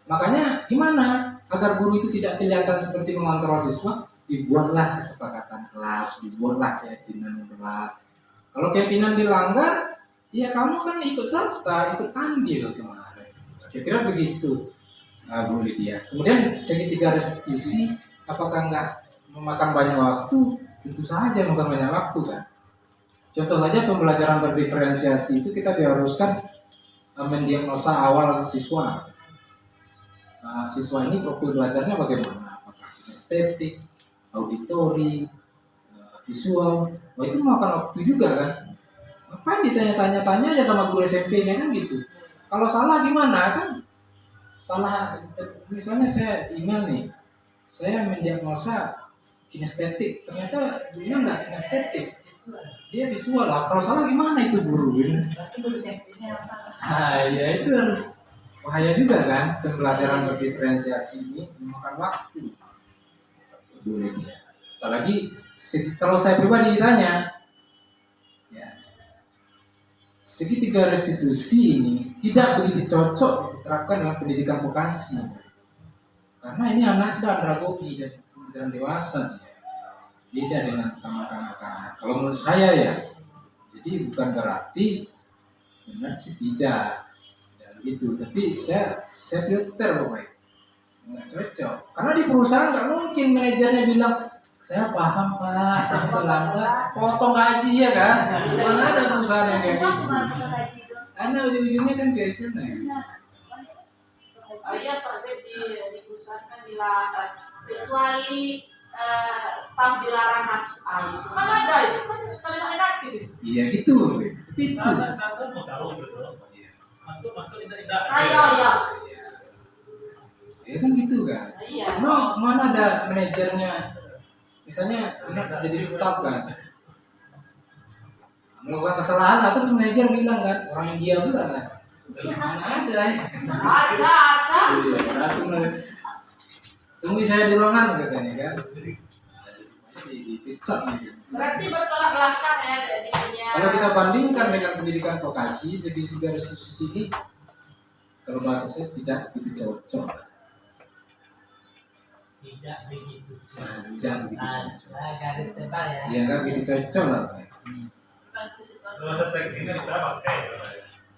Makanya gimana agar guru itu tidak kelihatan seperti mengontrol siswa? Dibuatlah kesepakatan kelas, dibuatlah keyakinan kelas. Kalau keyakinan dilanggar, ya kamu kan ikut serta, ikut andil kemarin. Kira-kira begitu, Bu Lydia. Kemudian segitiga restitusi, apakah nggak memakan banyak waktu? Tentu saja memakan banyak waktu kan. Contoh saja pembelajaran berdiferensiasi itu kita diharuskan mendiagnosa awal siswa. Siswa ini profil belajarnya bagaimana? Apakah estetik, auditori, visual? Wah itu memakan waktu juga kan. Ngapain ditanya-tanya aja sama guru SMP-nya kan gitu. Kalau salah gimana kan? Salah, misalnya saya email nih, saya mendiagnosa kinestetik, ternyata dia nggak kinestetik, dia visual lah. Kalau salah gimana itu guru? Berarti guru SMP-nya yang salah. Ya itu harus bahaya juga kan. Pembelajaran berdiferensiasi ini memakan waktu. Boleh dia. Apalagi kalau saya pribadi ditanya, ya, segitiga restitusi ini tidak begitu cocok diterapkan dalam pendidikan vokasi. Karena ini anak sudah andragogi dan pembelajaran dewasa, ya. Beda dengan kanak-kanak. Kalau menurut saya ya, jadi bukan berarti benar sih tidak begitu. Tapi saya filter pokoknya nggak cocok. Karena di perusahaan nggak mungkin manajernya bilang saya paham pak, itu lambat, potong gaji ya kan? Mana ada perusahaan yang kayak gitu? Karena ujung-ujungnya kan kayak sana. Iya Pak Zek, di perusahaan kan dilarang kecuali staf dilarang masuk itu kan ada itu kan kalian enak gitu. Iya gitu, tapi itu. Ayo ya. Ya kan gitu kan. Iya. Mana ada manajernya, misalnya anak jadi staf kan, melakukan kesalahan atau manajer bilang kan, orang India bilang kan, mana ada ya. Aca. Langsung tunggu saya di ruangan katanya kan, di pizza gitu. Berarti bertolak belakang ya jadinya. Kalau kita bandingkan dengan pendidikan vokasi, segitiga restitusi ini, kalau bahasa saya tidak begitu cocok. Tidak begitu. Nah, tidak begitu cocok. Ada garis tebal ya. Ya nggak begitu cocok lah. Pak.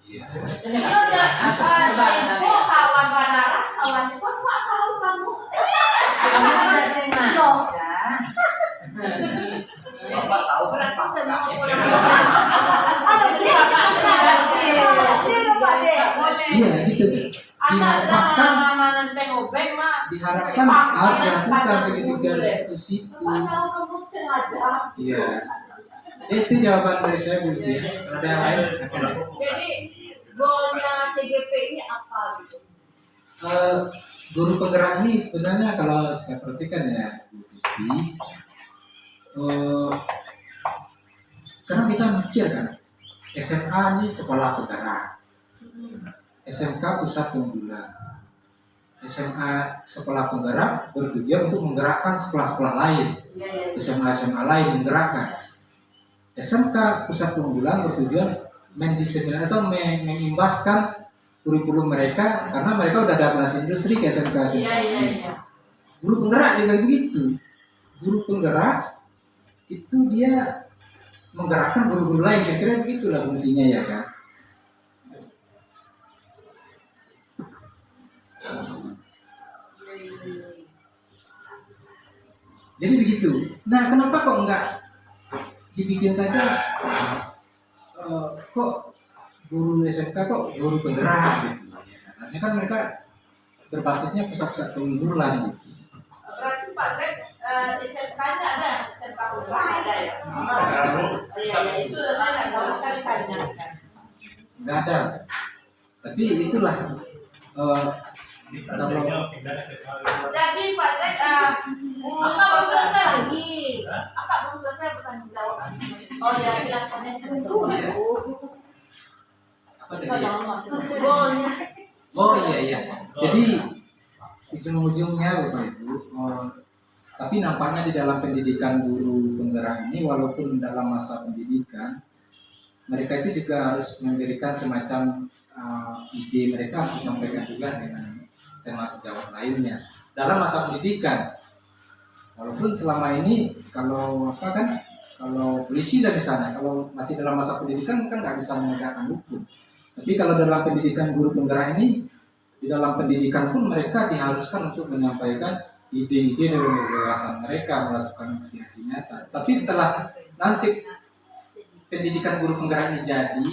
Iya. Iya udah info kawan bandara, kawan sport nggak tahu kamu. Kamu ada sengaja. Bapak tahu berarti semua pulang. Iya gitu. Diharapkan Manenteng obeng mah. diharapkan harus dilakukan segitiga restitusi itu. Tahu kamu sengaja. Iya. Itu jawaban dari saya Bu Lydia. Kalau ada yang lain silakan. Ya. Jadi goalnya CGP ini apa gitu? Guru penggerak ini sebenarnya kalau saya perhatikan ya Bu Titi, karena kita mikir kan SMA ini sekolah penggerak, SMK pusat keunggulan, SMA sekolah penggerak bertujuan untuk menggerakkan sekolah-sekolah lain, SMA lain menggerakkan. SMK pusat keunggulan bertujuan mendiseminasi atau mengimbaskan kurikulum mereka karena mereka udah ada kelas industri ke SMK. Iya. Guru penggerak juga begitu. Guru penggerak itu dia menggerakkan guru-guru lain, kira-kira begitulah fungsinya ya kan. Jadi begitu. Nah, kenapa kok enggak dibikin saja kok guru SMK kok guru penggerak gitu. Karena kan mereka berbasisnya pusat-pusat keunggulan gitu. Berarti Pak Zek SMK-nya ada, SMK Penggerak ada ya? Iya, itu saya nggak tahu sekali tanya. Enggak ada. Tapi itulah kalau Jadi Pak Zek, Kakak belum selesai lagi. Kakak belum selesai pertanyaan jawaban. Oh ya, silakan. apa tadi ya? Goalnya. Oh iya. Jadi ujung-ujungnya Bapak Ibu, tapi nampaknya di dalam pendidikan guru penggerak ini, walaupun dalam masa pendidikan, mereka itu juga harus memberikan semacam ide mereka harus disampaikan juga dengan tema sejawat lainnya dalam masa pendidikan. Walaupun selama ini kalau polisi dan misalnya kalau masih dalam masa pendidikan kan nggak bisa menegakkan hukum. Tapi kalau dalam pendidikan guru penggerak ini, di dalam pendidikan pun mereka diharuskan untuk menyampaikan ide-ide dari gagasan mereka melakukan aksi nyata. Tapi setelah nanti pendidikan guru penggerak ini jadi,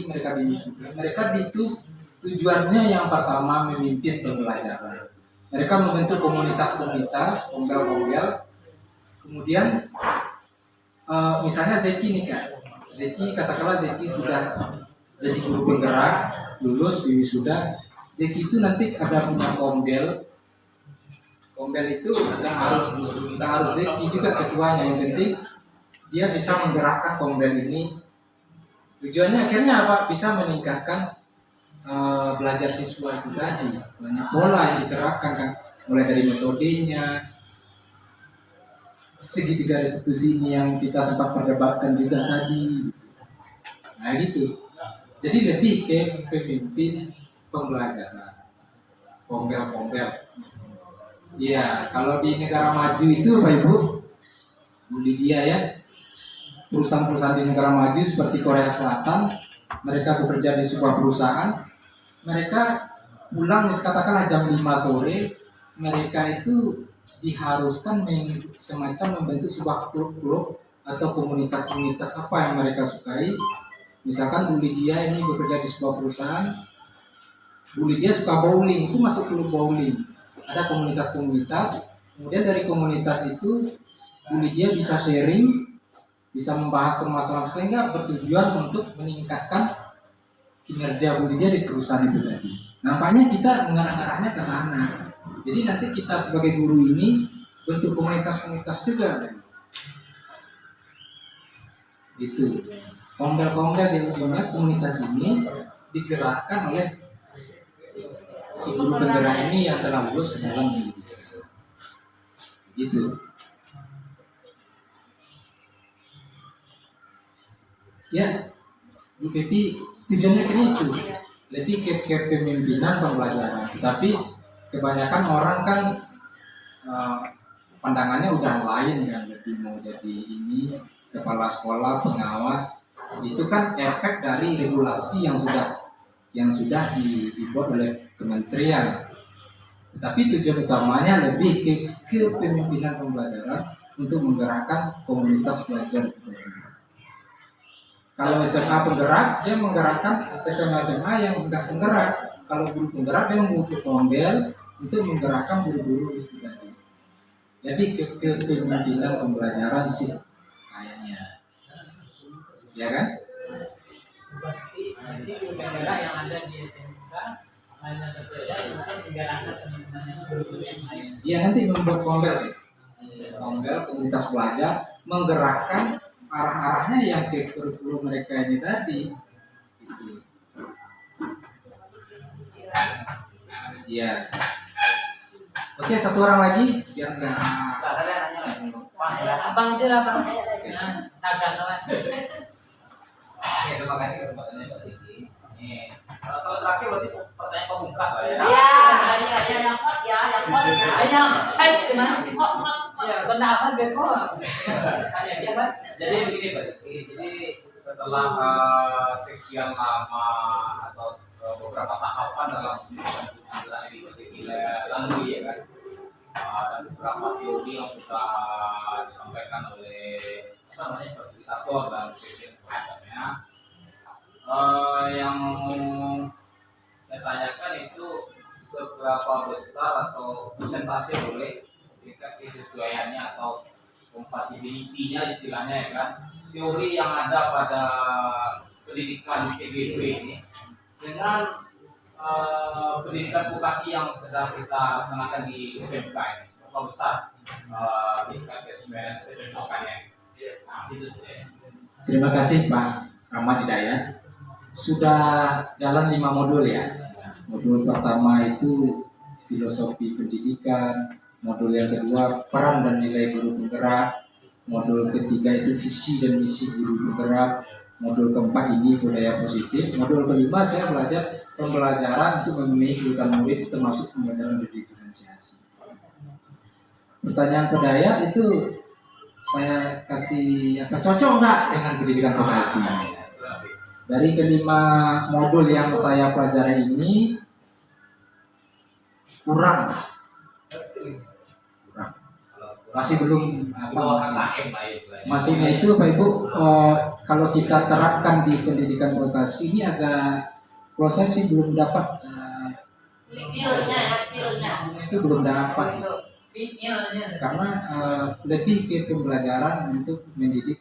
mereka itu tujuannya yang pertama memimpin pembelajaran. Mereka membentuk komunitas-komunitas, penggal-penggal. Kemudian misalnya Zeki nih Kak, Zeki, katakanlah Zeki sudah jadi guru penggerak, lulus wisuda. Zeki itu nanti ada punya kombel. Kombel itu nggak harus Zeki juga ketuanya, yang penting dia bisa menggerakkan kombel ini. Tujuannya akhirnya apa? Bisa meningkatkan belajar siswa itu tadi. Banyak pola yang diterapkan kan, mulai dari metodenya, segitiga restitusi ini yang kita sempat perdebatkan juga tadi. Nah gitu. Jadi lebih ke pemimpin pembelajaran, kombel. Ya, kalau di negara maju itu Pak Ibu, Bu Lydia ya, perusahaan-perusahaan di negara maju seperti Korea Selatan, mereka bekerja di sebuah perusahaan, mereka pulang katakanlah jam 5 sore, mereka itu diharuskan semacam membentuk sebuah klub atau komunitas-komunitas apa yang mereka sukai. Misalkan Bu Lydia ini bekerja di sebuah perusahaan, Bu Lydia suka bowling, itu masuk klub bowling. Ada komunitas-komunitas, kemudian dari komunitas itu Bu Lydia bisa sharing, bisa membahas permasalahan sehingga bertujuan untuk meningkatkan kinerja Bu Lydia di perusahaan itu tadi. Nampaknya kita mengarah-arahnya ke sana. Jadi nanti kita sebagai guru ini bentuk komunitas-komunitas juga. Itu kombel-kombel di ujungnya komunitas ini digerakkan oleh si guru penggerak ini yang telah lulus dalam pendidikan. Gitu. Ya, Bu Pepi tujuannya kan itu, lebih ke kepemimpinan pembelajaran. Tapi kebanyakan orang kan pandangannya udah lain kan, lebih mau jadi ini kepala sekolah, pengawas. Itu kan efek dari regulasi yang sudah dibuat oleh kementerian. Tetapi tujuan utamanya lebih ke kepemimpinan pembelajaran untuk menggerakkan komunitas belajar. Kalau SMA penggerak, dia menggerakkan SMA yang enggak penggerak. Kalau guru penggerak, dia membentuk kombel untuk menggerakkan guru-guru itu tadi. Jadi kepemimpinan pembelajaran sih kayaknya, ya kan? Nanti guru penggerak yang ada di SMK hanya berbeda untuk menggerakkan teman-teman yang guru yang lain. Iya, nanti membuat kombel komunitas belajar, menggerakkan arah-arahnya yang ke kurikulum mereka ini tadi. Gitu. Iya. Oke, satu orang lagi biar enggak. Abang aja lah bang. Sagan lah. Oke, terima kasih kesempatannya Mbak Titi. Kalau terakhir berarti pertanyaan pemungkas lah ya. Yang hot ya. Ayam, gimana? Ya, benda apa beko? Tanya dia kan. Jadi begini Mbak Titi, jadi setelah sekian lama atau beberapa tahapan dalam pendidikan ini Mbak Titi lalui ya kan, dan beberapa teori yang sudah disampaikan oleh namanya fasilitator dan sebagainya. Yang saya tanyakan itu seberapa besar atau persentase boleh tingkat kesesuaiannya atau compatibility-nya istilahnya ya kan, teori yang ada pada pendidikan TGP ini dengan pendidikan vokasi yang sedang kita laksanakan di SMK ini. Berapa besar tingkat kesesuaiannya? Itu saja. Terima kasih Pak Rahmat Hidayat. Sudah jalan 5 modul ya. Modul pertama itu filosofi pendidikan, modul yang kedua peran dan nilai guru penggerak, modul ketiga itu visi dan misi guru penggerak, modul keempat ini budaya positif, modul kelima saya belajar pembelajaran untuk memenuhi kebutuhan murid termasuk pembelajaran berdiferensiasi. Pertanyaan Pedayat itu saya kasih cocok nggak dengan pendidikan vokasi? Dari kelima modul yang saya pelajari ini kurang, masih belum masihnya itu Pak Ibu, kalau kita terapkan di pendidikan vokasi ini agak prosesnya belum dapat, itu belum dapat karena lebih ke pembelajaran untuk mendidik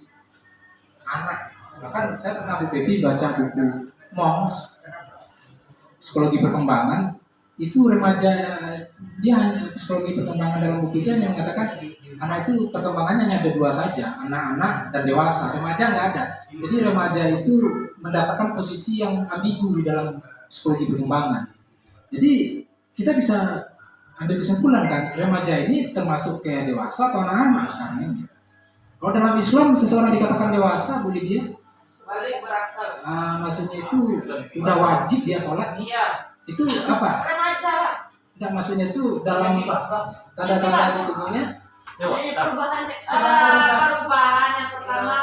anak Bahkan saya pernah Bu Pepi baca buku Monks, psikologi perkembangan, itu remaja, dia hanya psikologi perkembangan dalam buku itu hanya mengatakan anak itu perkembangannya hanya ada dua saja, anak-anak dan dewasa, remaja nggak ada. Jadi remaja itu mendapatkan posisi yang ambigu di dalam psikologi perkembangan. Jadi kita bisa ambil kesimpulan kan, remaja ini termasuk kayak dewasa atau anak-anak sekarang ini. Kalau dalam Islam seseorang dikatakan dewasa, boleh dia Balik berakal. maksudnya itu udah wajib dia sholat nih. Iya. Itu apa? Remaja lah. Enggak, maksudnya itu dalam tanda-tanda di tubuhnya. Adanya perubahan seksual. Perubahan yang pertama.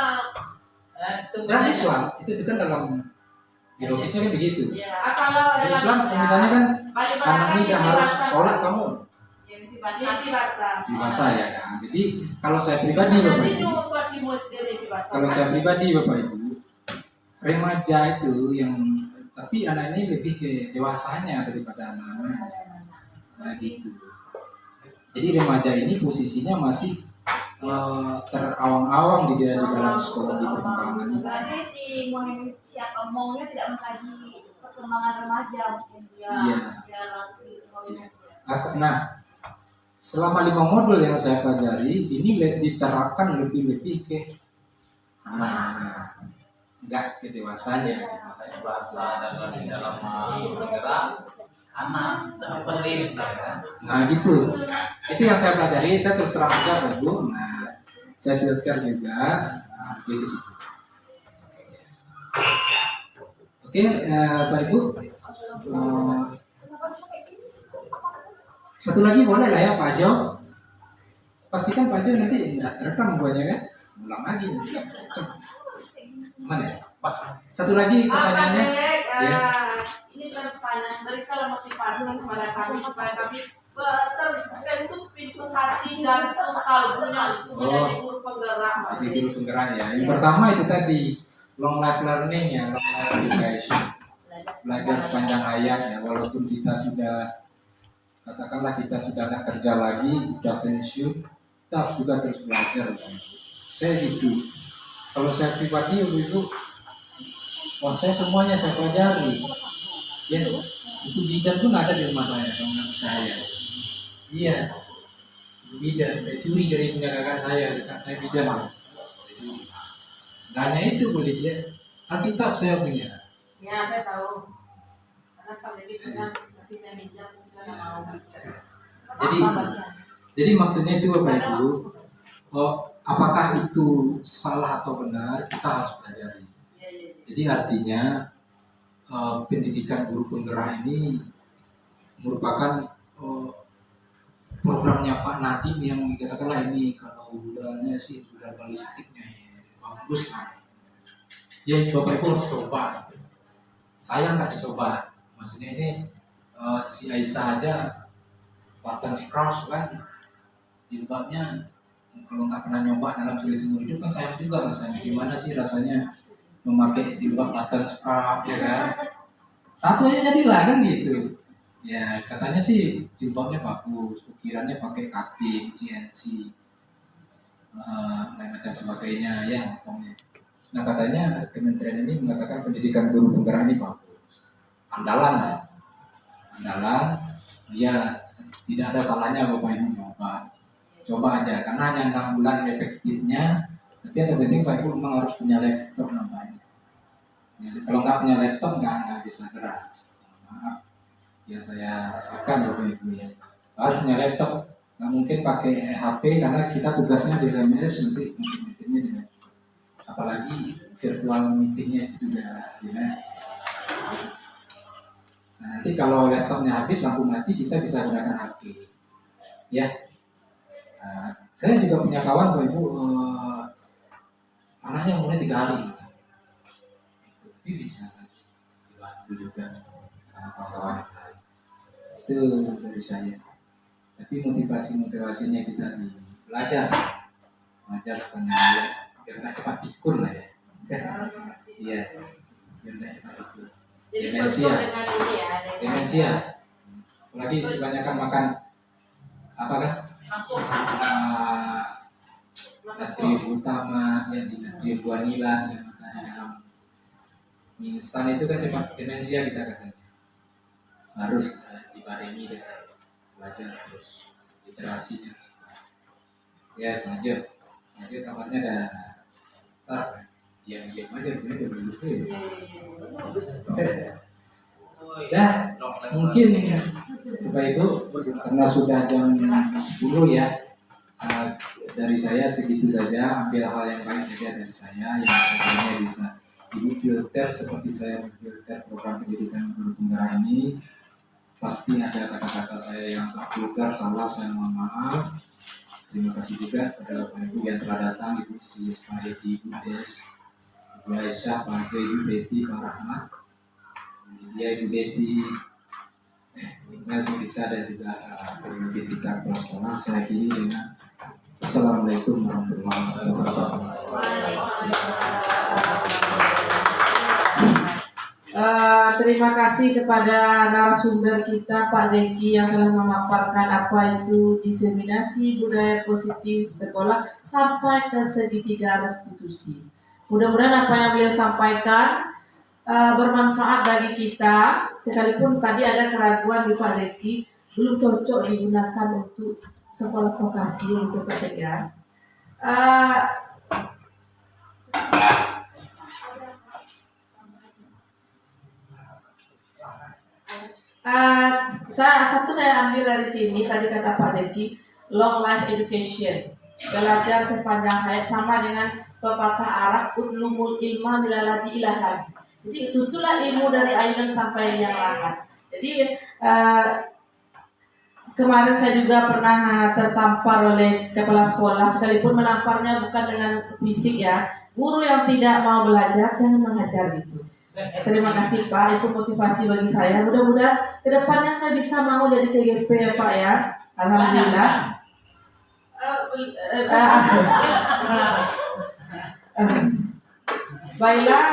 Dalam Islam itu kan dalam biologisnya kan begitu. Iya. Kalau Di dalam Islam misalnya kan balik anak ini nggak harus sholat kamu Mimpi basah. di masa ya kan. Jadi kalau saya pribadi Bapak Nanti Ibu, itu kelas di muslim mimpi basah. kalau saya pribadi Bapak Ibu, remaja itu yang tapi anak ini lebih ke dewasanya daripada anak-anak. Nah, gitu. Jadi remaja ini posisinya masih terawang-awang di dalam psikologi perkembangan ini. Berarti si siapa maunya tidak mengkaji perkembangan remaja mungkin dia Iya. dia rapi maunya. Nah, selama 5 modul yang saya pelajari ini diterapkan lebih-lebih ke anak-anak, enggak ke dewasanya. Makanya bahasa dalam bergerak anak penting ya. Nah gitu, itu yang saya pelajari. Saya terus terang aja Pak Ibu. Nah, saya filter juga di situ. Oke, Pak Ibu. Satu lagi boleh lah ya Pak Jo. Pastikan Pak Jo nanti enggak terekam buahnya kan? Ulang lagi. Mana ya? Satu lagi pertanyaannya. Ya. Ini kan pertanyaan dari kalau motivasi kepada kami supaya kami terbentuk pintu hati dan kalbunya untuk menjadi guru penggerak. Jadi guru penggerak ya. Yang pertama itu tadi long life learning ya, long life education. Belajar sepanjang hayat ya, walaupun kita sudah katakanlah kita sudah nggak kerja lagi, udah pensiun, kita harus juga terus belajar. Saya gitu. Kalau saya pribadi itu, saya semuanya saya pelajari. Ya, itu bidan pun ada di rumah saya, kalau nggak percaya. Iya, bidan. Saya curi dari punya kakak saya bidan. Nggak hanya itu boleh dia. Alkitab saya punya. Ya, saya tahu. Karena Pak Dedi punya masih saya minjam, saya mau. Jadi maksudnya itu Bapak Ibu, apakah itu salah atau benar kita harus pelajari. Jadi artinya pendidikan guru penggerak ini merupakan programnya Pak Nadiem yang katakanlah ini kalau udahnya sih udah balistiknya ya, bagus kan. Ya Bapak Ibu harus coba. Saya nggak dicoba. Maksudnya ini si Aisyah aja button scrub kan jilbabnya kalau nggak pernah nyoba dalam seumur hidup kan sayang juga rasanya. Gimana sih rasanya memakai jilbab button scrub ya kan? Satu aja jadilah kan gitu. Ya katanya sih jilbabnya bagus, ukirannya pakai cutting, CNC, dan macam sebagainya ya motongnya. Nah katanya kementerian ini mengatakan pendidikan guru penggerak ini bagus, andalan lah, andalan. Ya tidak ada salahnya Bapak Ibu coba aja karena hanya 6 bulan efektifnya. Tapi yang terpenting Pak Ibu memang harus punya laptop nampaknya. Ya, kalau nggak punya laptop nggak bisa gerak. Maaf, ya saya rasakan Bapak Ibu ya. Harus punya laptop, nggak mungkin pakai HP karena kita tugasnya di LMS nanti meetingnya di laptop. Apalagi virtual meetingnya itu juga di laptop. Nah, nanti kalau laptopnya habis lampu mati kita bisa gunakan HP. Ya. Saya juga punya kawan Bapak Ibu anaknya umurnya 3 hari. Tapi bisa dibantu juga sama kawan-kawan yang lain. Itu dari saya. Tapi motivasinya kita belajar sepanjang biar nggak cepat pikun lah ya. Iya, biar nggak cepat pikun. Demensia. Apalagi kebanyakan makan apa kan? Natrium utama yang di natrium guanila yang ada di dalam Mie instan itu kan cepat demensia kita katanya. Harus dibarengi dengan belajar terus, literasinya. Ya, maju kamarnya ada tar kan. Diam-diam aja, ini udah bagus tuh. Dah, mungkin Bapak Ibu karena sudah jam 10 ya. Dari saya segitu saja, ambil hal yang baik saja dari saya yang sebenarnya bisa Ibu filter seperti saya filter program pendidikan guru penggerak ini. Pasti ada kata-kata saya yang agak vulgar, salah, saya mohon maaf. Terima kasih juga kepada Bapak Ibu yang telah datang, Ibu Sis, Pak Edi, Ibu Des, Ibu Aisyah, Pak Jo, Ibu Devi, Pak Rahmat, Lydia, Ibu Devi, Ibu Lisa, dan juga pemimpin kita kepala sekolah. Saya akhiri dengan Assalamualaikum warahmatullahi wabarakatuh. Terima kasih kepada narasumber kita Pak Zeki yang telah memaparkan apa itu diseminasi budaya positif sekolah sampai ke segitiga restitusi. Mudah-mudahan apa yang beliau sampaikan bermanfaat bagi kita, sekalipun tadi ada keraguan di Pak Zeki belum cocok digunakan untuk sekolah vokasi untuk pencegahan. Saya ambil dari sini tadi kata Pak Zeki, long life education, belajar sepanjang hayat, sama dengan pepatah Arab utlumul ilma milaladi ilahan. Jadi itulah ilmu dari ayunan sampai yang lahat. Jadi kemarin saya juga pernah tertampar oleh kepala sekolah, sekalipun menamparnya bukan dengan fisik ya. Guru yang tidak mau belajar jangan mengajar gitu. Terima kasih Pak, itu motivasi bagi saya. Mudah-mudahan kedepannya saya bisa mau jadi CGP ya Pak ya. Alhamdulillah. Baiklah,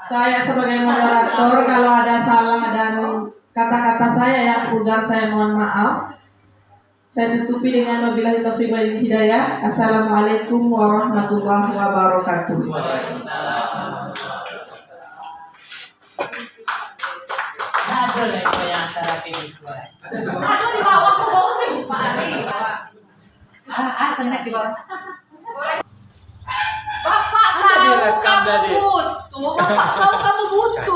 saya sebagai moderator kalau ada salah dan kata-kata saya yang vulgar saya mohon maaf. Saya tutupi dengan wabillahi taufiq wal hidayah. Assalamualaikum warahmatullahi wabarakatuh. Aduh, itu yang antara pilih gue. Aduh, di bawah ke bawah nih, Pak Adi. Senang di bawah. Bapak tahu kamu butuh, Bapak tahu kamu butuh.